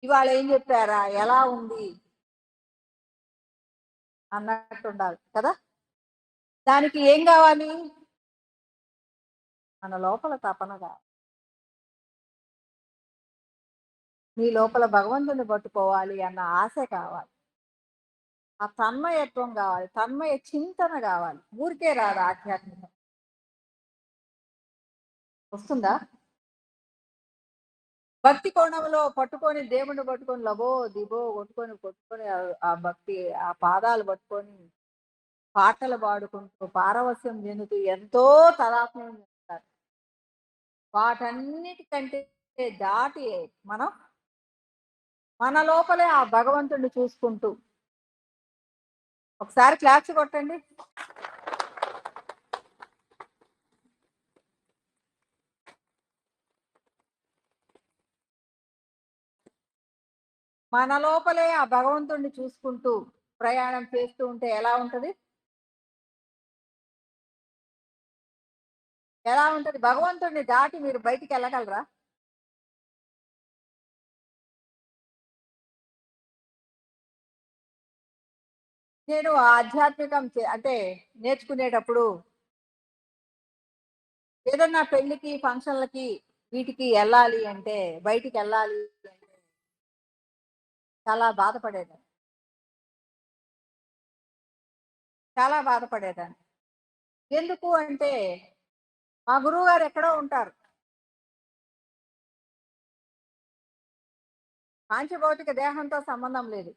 ఇవాళ ఏం చెప్పారా, ఎలా ఉంది అన్నట్టు ఉండాలి కదా. దానికి ఏం కావాలి? మన లోపల తపన కావాలి. నీ లోపల భగవంతుని పట్టుకోవాలి అన్న ఆశ కావాలి. ఆ తన్మయత్వం కావాలి, తన్మయ చింతన కావాలి. ఊరికే రాదు ఆధ్యాత్మికం. వస్తుందా? భక్తి కోణంలో పట్టుకొని దేవుణ్ణి పట్టుకొని లబో దిబో కొట్టుకొని ఆ భక్తి ఆ పాదాలు పట్టుకొని పాటలు పాడుకుంటూ పారవస్యం చెందుతూ ఎంతో తదాత్మ్యం చెందుతారు. వాటన్నిటికంటే దాటి మనం మన లోపలే ఆ భగవంతుడిని చూసుకుంటూ ఒకసారి క్లాప్స్ కొట్టండి. మన లోపలే ఆ భగవంతుడిని చూసుకుంటూ ప్రయాణం చేస్తూ ఉంటే ఎలా ఉంటది? ఎలా ఉంటది? భగవంతుడిని దాటి మీరు బయటికి వెళ్ళగలరా? నేను ఆధ్యాత్మికం అంటే నేర్చుకునేటప్పుడు ఏదన్నా పెళ్లికి, ఫంక్షన్లకి వీటికి వెళ్ళాలి అంటే బయటికి వెళ్ళాలి అంటే చాలా బాధపడేదాన్ని. చాలా బాధపడేదాన్ని. ఎందుకు అంటే మా గురువు గారు ఎక్కడో ఉంటారు. పాంచభౌతిక దేహంతో సంబంధం లేదు.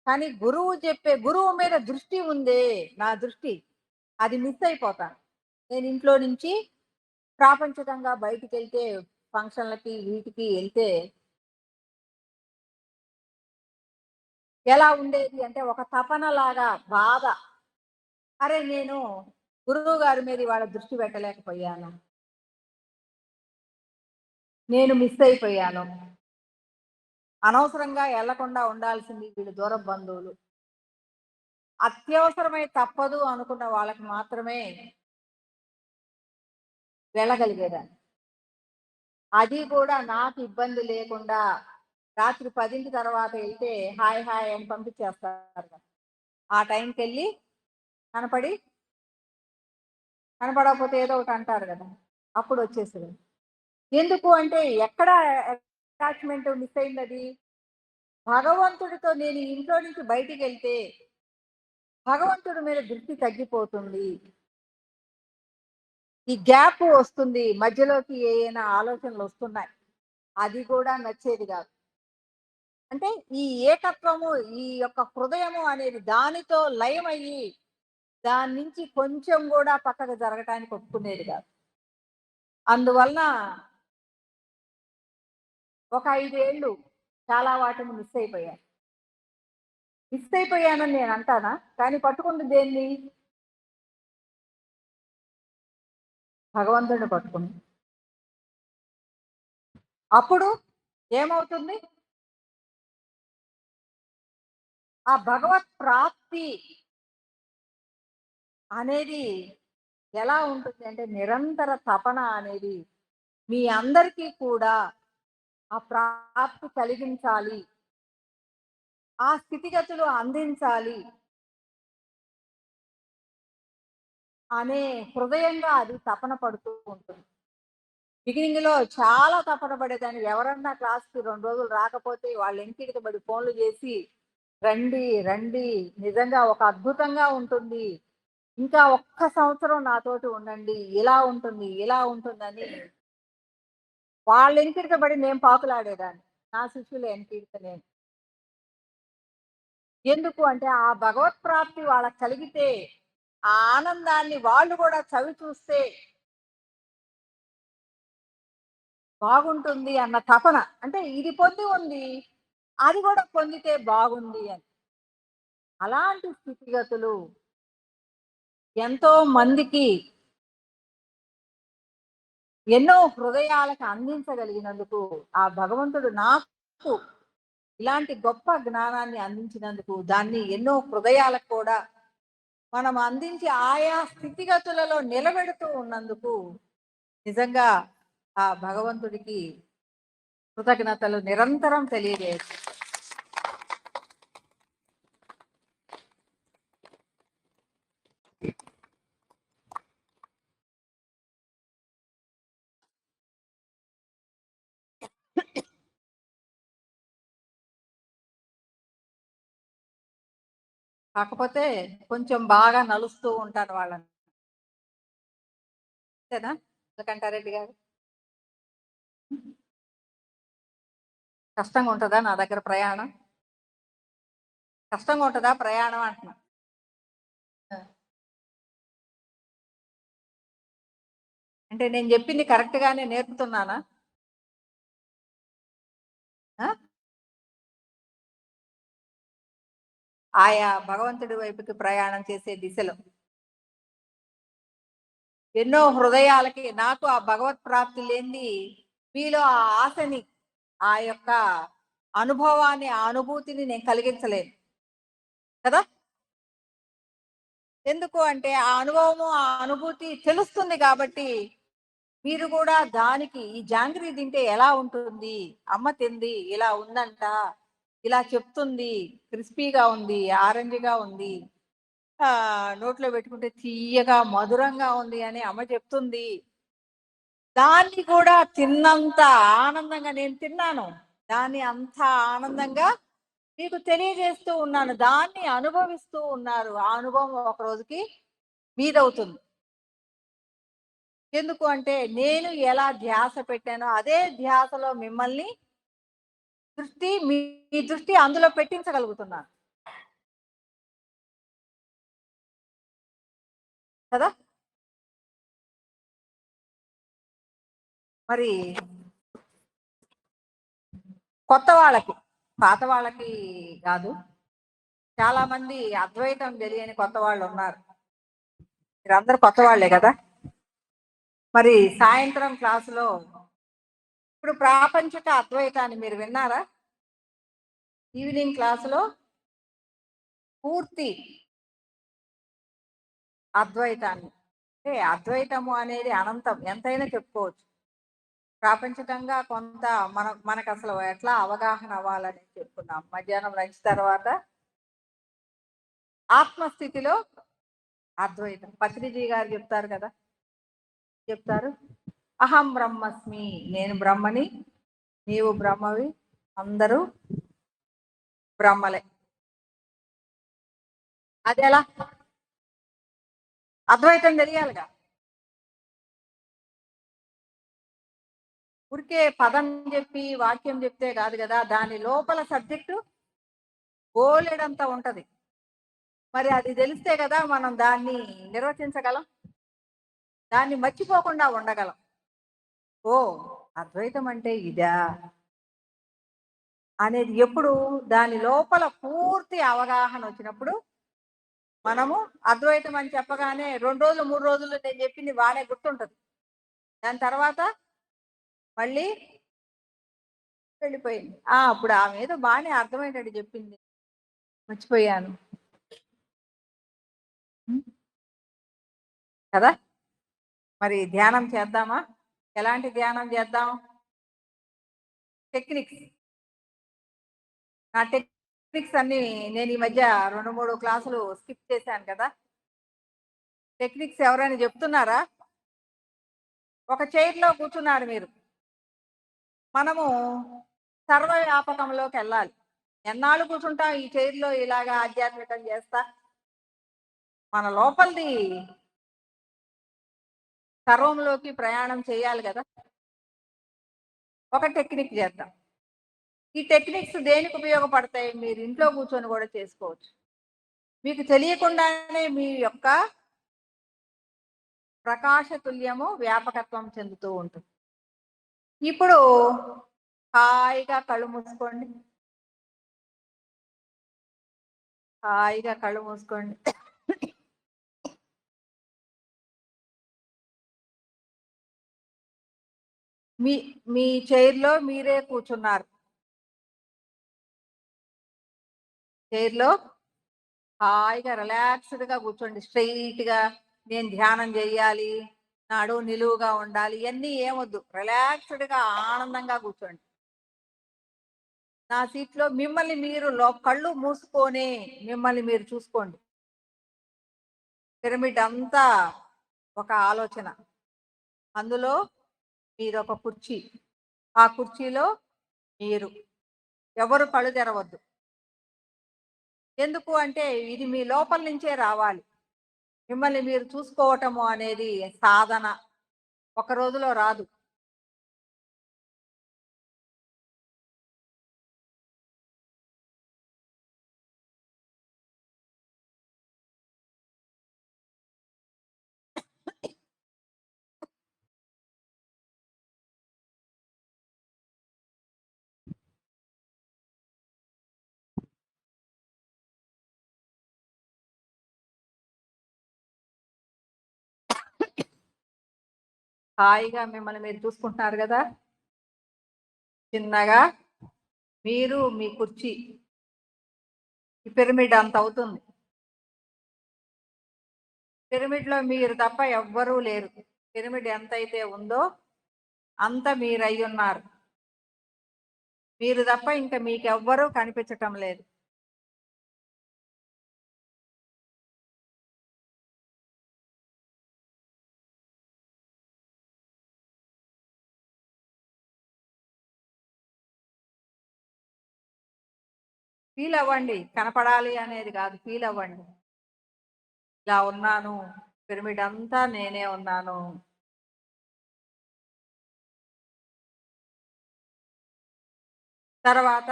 కానీ గురువు మీద దృష్టి ఉందే, నా దృష్టి అది మిస్ అయిపోతాను. నేను ఇంట్లో నుంచి ప్రాపంచికంగా బయటికెళ్తే ఫంక్షన్లకి వీటికి వెళ్తే ఎలా ఉండేది అంటే ఒక తపనలాగా బాధ. అరే నేను గురువు గారి మీద ఇవాళ దృష్టి పెట్టలేకపోయాను. నేను మిస్ అయిపోయాను. అనవసరంగా వెళ్లకుండా ఉండాల్సింది వీళ్ళు దూర బంధువులు. అత్యవసరమై తప్పదు అనుకున్న వాళ్ళకి మాత్రమే వెళ్ళగలిగేదాన్ని. అది కూడా నాకు ఇబ్బంది లేకుండా రాత్రి 10 తర్వాత వెళ్తే హాయ్ హాయ్ అని పంపించేస్తారు కదా. ఆ టైంకి వెళ్ళి కనపడి కనపడకపోతే ఏదో ఒకటి అంటారు కదా. అప్పుడు వచ్చేసేది. ఎందుకు అంటే ఎక్కడ అటాచ్మెంట్ మిస్ అయింది అది? భగవంతుడితో నేను ఇంట్లో నుంచి బయటికి వెళ్తే భగవంతుడి మీద దృష్టి తగ్గిపోతుంది. ఈ గ్యాప్ వస్తుంది. మధ్యలోకి ఏమైనా ఆలోచనలు వస్తున్నాయి. అది కూడా నచ్చేది కాదు. అంటే ఈ ఏకత్వము, ఈ యొక్క హృదయము అనేది దానితో లయమయ్యి దాని నుంచి కొంచెం కూడా పక్కకు జరగటానికి ఒప్పుకునేది కాదు. అందువలన ఒక 5 ఏళ్ళు చాలా వాటిని మిస్ అయిపోయాను. మిస్ అయిపోయానని నేను అంటానా? కానీ పట్టుకుంది దేన్ని? భగవంతుడిని పట్టుకుంది. అప్పుడు ఏమవుతుంది? ఆ భగవత్ ప్రాప్తి అనేది ఎలా ఉంటుంది అంటే నిరంతర తపన అనేది మీ అందరికీ కూడా ఆ ప్రాప్తి కలిగించాలి. ఆ స్థితిగతులు అందించాలి అనే హృదయంగా అది తపన పడుతూ ఉంటుంది. బిగినింగ్ లో చాలా తపన పడేదాన్ని. ఎవరన్నా క్లాస్‌కి 2 రోజులు రాకపోతే వాళ్ళ ఇంటికి పడి ఫోన్‌లు చేసి రండి రండి, నిజంగా ఒక అద్భుతంగా ఉంటుంది. ఇంకా ఒక్క సంవత్సరం నాతోటి ఉండండి, ఇలా ఉంటుంది ఇలా ఉంటుందని వాళ్ళ ఎనికిడిత పడి నేను పాకులాడేదాన్ని. నా శిష్యుల ఎనికిడిత నేను. ఎందుకు అంటే ఆ భగవత్ ప్రాప్తి వాళ్ళకి కలిగితే, ఆ ఆనందాన్ని వాళ్ళు కూడా చవి చూస్తే బాగుంటుంది అన్న తపన. అంటే ఇది పొంది ఉంది, అది కూడా పొందితే బాగుంది అని. అలాంటి స్థితిగతులు ఎంతో మందికి, ఎన్నో హృదయాలకు అందించగలిగినందుకు ఆ భగవంతుడు నాకు ఇలాంటి గొప్ప జ్ఞానాన్ని అందించినందుకు, దాన్ని ఎన్నో హృదయాలకు కూడా మనం అందించి ఆయా స్థితిగతులలో నిలబెడుతూ ఉన్నందుకు నిజంగా ఆ భగవంతుడికి కృతజ్ఞతలు నిరంతరం తెలియజేయచ్చు. కాకపోతే కొంచెం బాగా నలుస్తూ ఉంటాను వాళ్ళని. అంతేనా నీలకంఠారెడ్డి గారు? కష్టంగా ఉంటుందా నా దగ్గర ప్రయాణం? కష్టంగా ఉంటుందా ప్రయాణం అంటున్నా. ఆ. అంటే నేను చెప్పింది కరెక్ట్ గానే నేర్పుతున్నానా? ఆ? ఆయా భగవంతుడి వైపుకి ప్రయాణం చేసే దిశలో ఎన్నో హృదయాలకి, నాకు ఆ భగవత్ ప్రాప్తి లేనిది మీలో ఆ ఆశని, ఆ యొక్క అనుభవాన్ని, ఆ అనుభూతిని నేను కలిగించలేను కదా. ఎందుకు అంటే ఆ అనుభవము, ఆ అనుభూతి తెలుస్తుంది కాబట్టి మీరు కూడా దానికి, ఈ జాంగ్రీ తింటే ఎలా ఉంటుంది, అమ్మ తింది ఇలా ఉందంట, ఇలా చెప్తుంది, క్రిస్పీగా ఉంది, ఆరెంజ్గా ఉంది, నోట్లో పెట్టుకుంటే తీయగా మధురంగా ఉంది అని అమ్మ చెప్తుంది. దాన్ని కూడా తిన్నంత ఆనందంగా నేను తిన్నాను. దాన్ని అంత ఆనందంగా మీకు తెలియజేస్తూ ఉన్నాను. దాన్ని అనుభవిస్తూ ఉన్నారు. ఆ అనుభవం ఒక రోజుకి మీదవుతుంది. ఎందుకు అంటే నేను ఎలా ధ్యాస పెట్టానో అదే ధ్యాసలో మిమ్మల్ని మీ దృష్టి అందులో పెట్టించగలుగుతున్నాను కదా. మరి కొత్త వాళ్ళకి, పాత వాళ్ళకి కాదు, చాలా మంది అద్వైతం తెలియని కొత్త వాళ్ళు ఉన్నారు. మీరందరూ కొత్త వాళ్ళే కదా. మరి సాయంత్రం క్లాసులో ఇప్పుడు ప్రాపంచిక అద్వైతాన్ని మీరు విన్నారా? ఈవినింగ్ క్లాసులో పూర్తి అద్వైతాన్ని, అంటే అద్వైతము అనేది అనంతం, ఎంతైనా చెప్పుకోవచ్చు. ప్రాపంచికంగా కొంత మనకు అసలు ఎట్లా అవగాహన అవ్వాలని చెప్పుకున్నాం మధ్యాహ్నం లంచ్ తర్వాత. ఆత్మస్థితిలో అద్వైతం పత్రిజీ గారు చెప్తారు కదా, చెప్తారు అహం బ్రహ్మస్మి, నేను బ్రహ్మని, నీవు బ్రహ్మవి, అందరూ బ్రహ్మలే. అది ఎలా? అద్వైతం తెలియాలిగా. ఊరికే పదం చెప్పి వాక్యం చెప్తే కాదు కదా, దాని లోపల సబ్జెక్టు బోలెడంతా ఉంటది. మరి అది తెలిస్తే కదా మనం దాన్ని నిర్వచించగలం, దాన్ని మర్చిపోకుండా ఉండగలం. ఓ, అద్వైతం అంటే ఇదా అనేది ఎప్పుడు దాని లోపల పూర్తి అవగాహన వచ్చినప్పుడు, మనము అద్వైతం అని చెప్పగానే 2 రోజులు 3 రోజులు నేను చెప్పింది బాగానే గుర్తుంటది. దాని తర్వాత మళ్ళీ వెళ్ళిపోయింది. అప్పుడు ఆమె ఏదో బాగానే అర్థమయ్యేటట్టు చెప్పింది, మర్చిపోయాను కదా. మరి ధ్యానం చేద్దామా? ఎలాంటి ధ్యానం చేద్దాం? టెక్నిక్స్, నా టెక్నిక్స్ అన్ని నేను ఈ మధ్య 2 3 క్లాసులు స్కిప్ చేశాను కదా. టెక్నిక్స్ ఎవరైనా చెప్తున్నారా? ఒక చైర్లో కూర్చున్నారు మీరు, మనము సర్వవ్యాపకంలోకి వెళ్ళాలి. ఎన్నాళ్ళు కూర్చుంటాం ఈ చైర్లో ఇలాగా ఆధ్యాత్మికం చేస్తా? మన లోపలిది సర్వంలోకి ప్రయాణం చేయాలి కదా. ఒక టెక్నిక్ చేద్దాం. ఈ టెక్నిక్స్ దేనికి ఉపయోగపడతాయి? మీరు ఇంట్లో కూర్చొని కూడా చేసుకోవచ్చు. మీకు తెలియకుండానే మీ యొక్క ప్రకాశతుల్యము వ్యాపకత్వం చెందుతూ ఉంటుంది. ఇప్పుడు హాయిగా కళ్ళు మూసుకోండి. హాయిగా కళ్ళు మూసుకోండి. మీ మీ చైర్లో మీరే కూర్చున్నారు. చైర్లో హాయిగా రిలాక్స్డ్గా కూర్చోండి. స్ట్రైట్గా నేను ధ్యానం చేయాలి, నాడు నిలువుగా ఉండాలి, ఇవన్నీ ఏమొద్దు. రిలాక్స్డ్గా ఆనందంగా కూర్చోండి. నా సీట్లో మిమ్మల్ని మీరు కళ్ళు మూసుకొని మిమ్మల్ని మీరు చూసుకోండి. పిరమిడ్ అంతా ఒక ఆలోచన. అందులో మీరొక కుర్చీ. ఆ కుర్చీలో మీరు. ఎవరు కళ్ళు తెరవద్దు. ఎందుకు అంటే ఇది మీ లోపల నుంచే రావాలి. మిమ్మల్ని మీరు చూసుకోవటము అనేది సాధన. ఒక రోజులో రాదు. హాయిగా మిమ్మల్ని మీరు చూసుకుంటున్నారు కదా. చిన్నగా మీరు మీ కుర్చీ ఈ పిరమిడ్ అంత అవుతుంది. పిరమిడ్లో మీరు తప్ప ఎవ్వరూ లేరు. పిరమిడ్ ఎంతైతే ఉందో అంత మీరు అయి ఉన్నారు. మీరు తప్ప ఇంకా మీకెవ్వరూ కనిపించటం లేదు. ఫీల్ అవ్వండి. కనపడాలి అనేది కాదు, ఫీల్ అవ్వండి. ఇలా ఉన్నాను, పిరమిడ్ అంతా నేనే ఉన్నాను. తర్వాత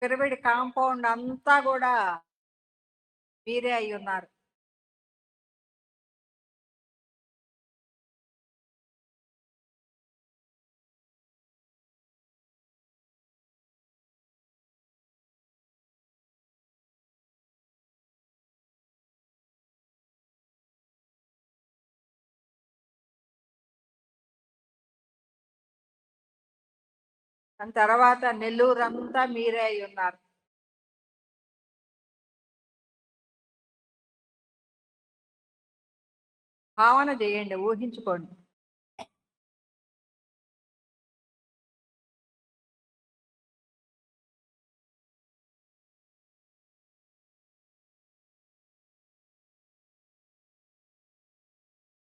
పిరమిడ్ కాంపౌండ్ అంతా కూడా మీరే అయి ఉన్నారు. దాని తర్వాత నెల్లూరంతా మీరే అయి ఉన్నారు. భావన చేయండి, ఊహించుకోండి.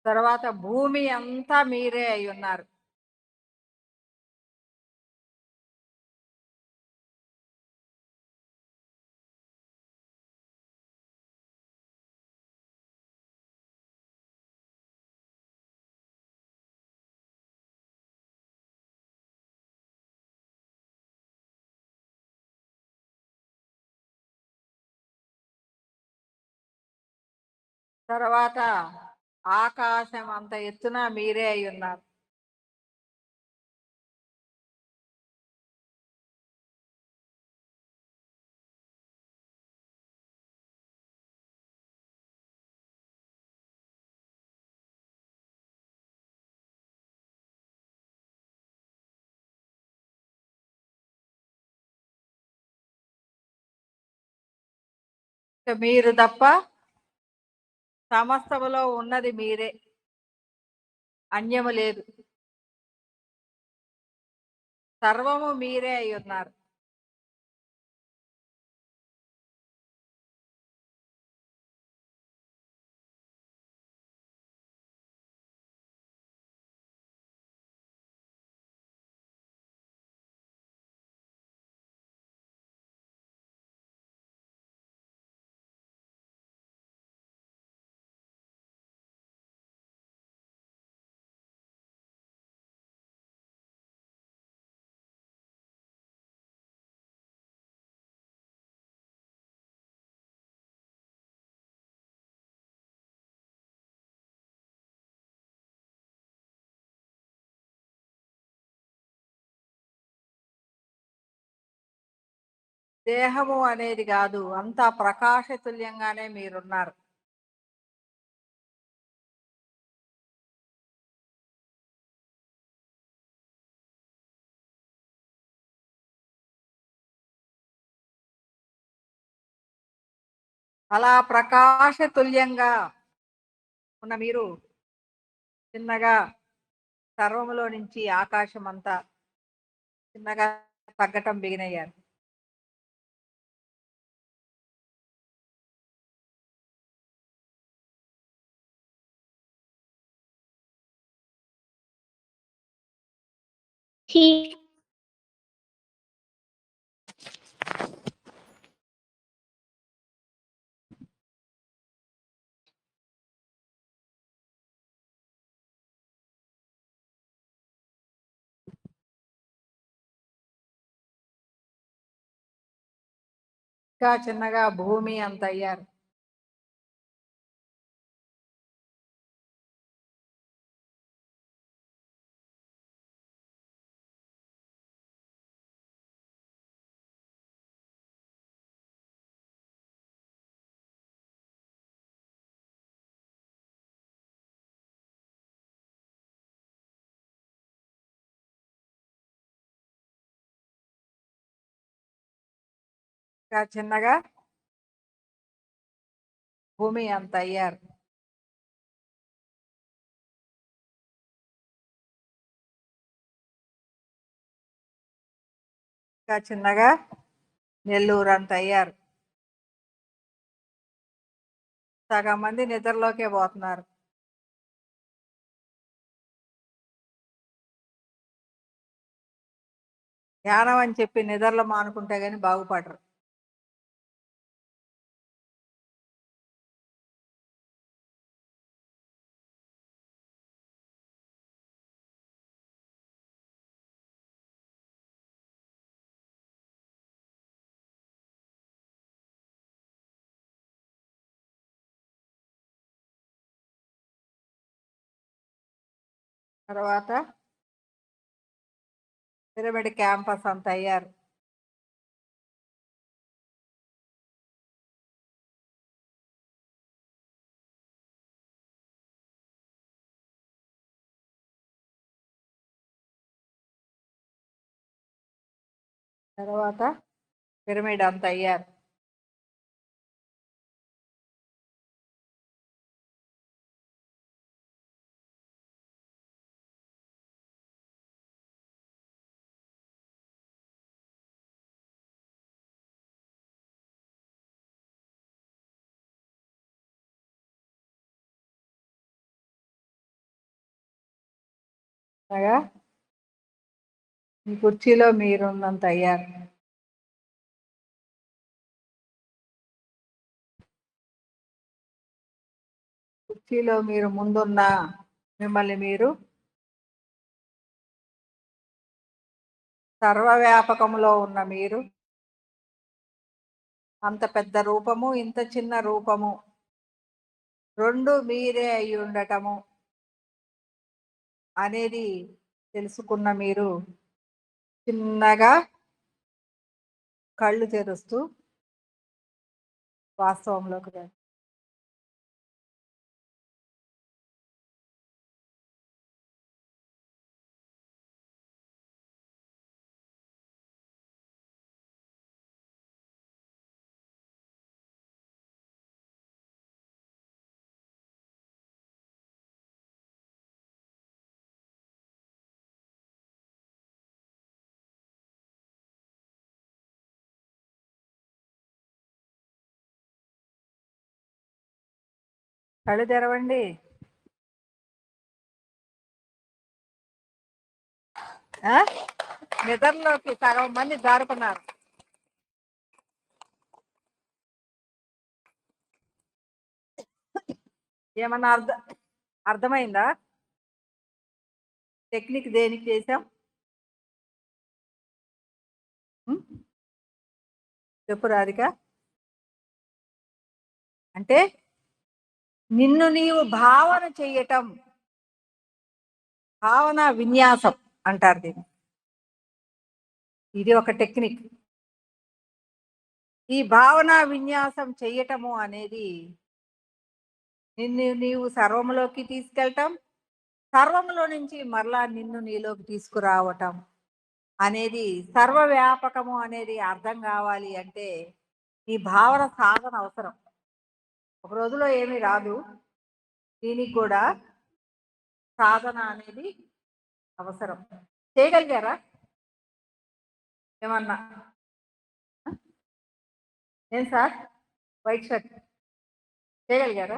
తర్వాత భూమి అంతా మీరే అయి ఉన్నారు. తర్వాత ఆకాశం అంత ఎత్తున మీరే అయి ఉన్నారు. ఇక మీరు తప్ప సమస్తములో ఉన్నది మీరే, అన్యము లేదు. సర్వము మీరే అయి ఉన్నారు. దేహము అనేది కాదు, అంతా ప్రకాశతుల్యంగానే మీరున్నారు. అలా ప్రకాశతుల్యంగా ఉన్న మీరు చిన్నగా సర్వములో నుంచి ఆకాశం అంతా చిన్నగా తగ్గటం బిగినయ్యారు. ఇంకా చిన్నగా భూమి అంత అయ్యారు. ఇంకా చిన్నగా భూమి అంత అయ్యారు. ఇంకా చిన్నగా నెల్లూరు అంత అయ్యారు. సగం మంది నిద్రలోకే పోతున్నారు. ధ్యానం అని చెప్పి నిద్రలో మానుకుంటే గాని బాగుపడరు. తర్వాత పిరమిడ్ క్యాంపస్ అంత అయ్యారు. తర్వాత పిరమిడ్ అంత అయ్యారు. అనగా మీ కుర్చీలో మీరున్నంత అయ్యారు. కుర్చీలో మీరు ముందున్న మిమ్మల్ని మీరు సర్వవ్యాపకంలో ఉన్న మీరు అంత పెద్ద రూపము, ఇంత చిన్న రూపము రెండు మీరే అయి ఉండటము అనేది తెలుసుకున్న మీరు చిన్నగా కళ్ళు తెరుస్తూ వాస్తవంలోకి రండి. కళ్ళు తెరవండి. నిద్రలోకి సగం మంది జారుకున్నారు. ఏమన్నా అర్థమైందా? టెక్నిక్ దేనికి చేసాం? చెప్పు రాధిక. అంటే నిన్ను నీవు భావన చెయ్యటం, భావన విన్యాసం అంటారు దీన్ని. ఇది ఒక టెక్నిక్. ఈ భావన విన్యాసం చెయ్యటము అనేది నిన్ను నీవు సర్వములోకి తీసుకెళ్ళటం, సర్వములో నుంచి మరలా నిన్ను నీలోకి తీసుకురావటం అనేది, సర్వవ్యాపకము అనేది అర్థం కావాలి అంటే ఈ భావన సాధన అవసరం. ఒక రోజులో ఏమీ రాదు, దీనికి కూడా సాధన అనేది అవసరం. చేయగలిగారా ఏమన్నా? ఏం సార్ వైట్ షర్ట్ చేయగలిగారా?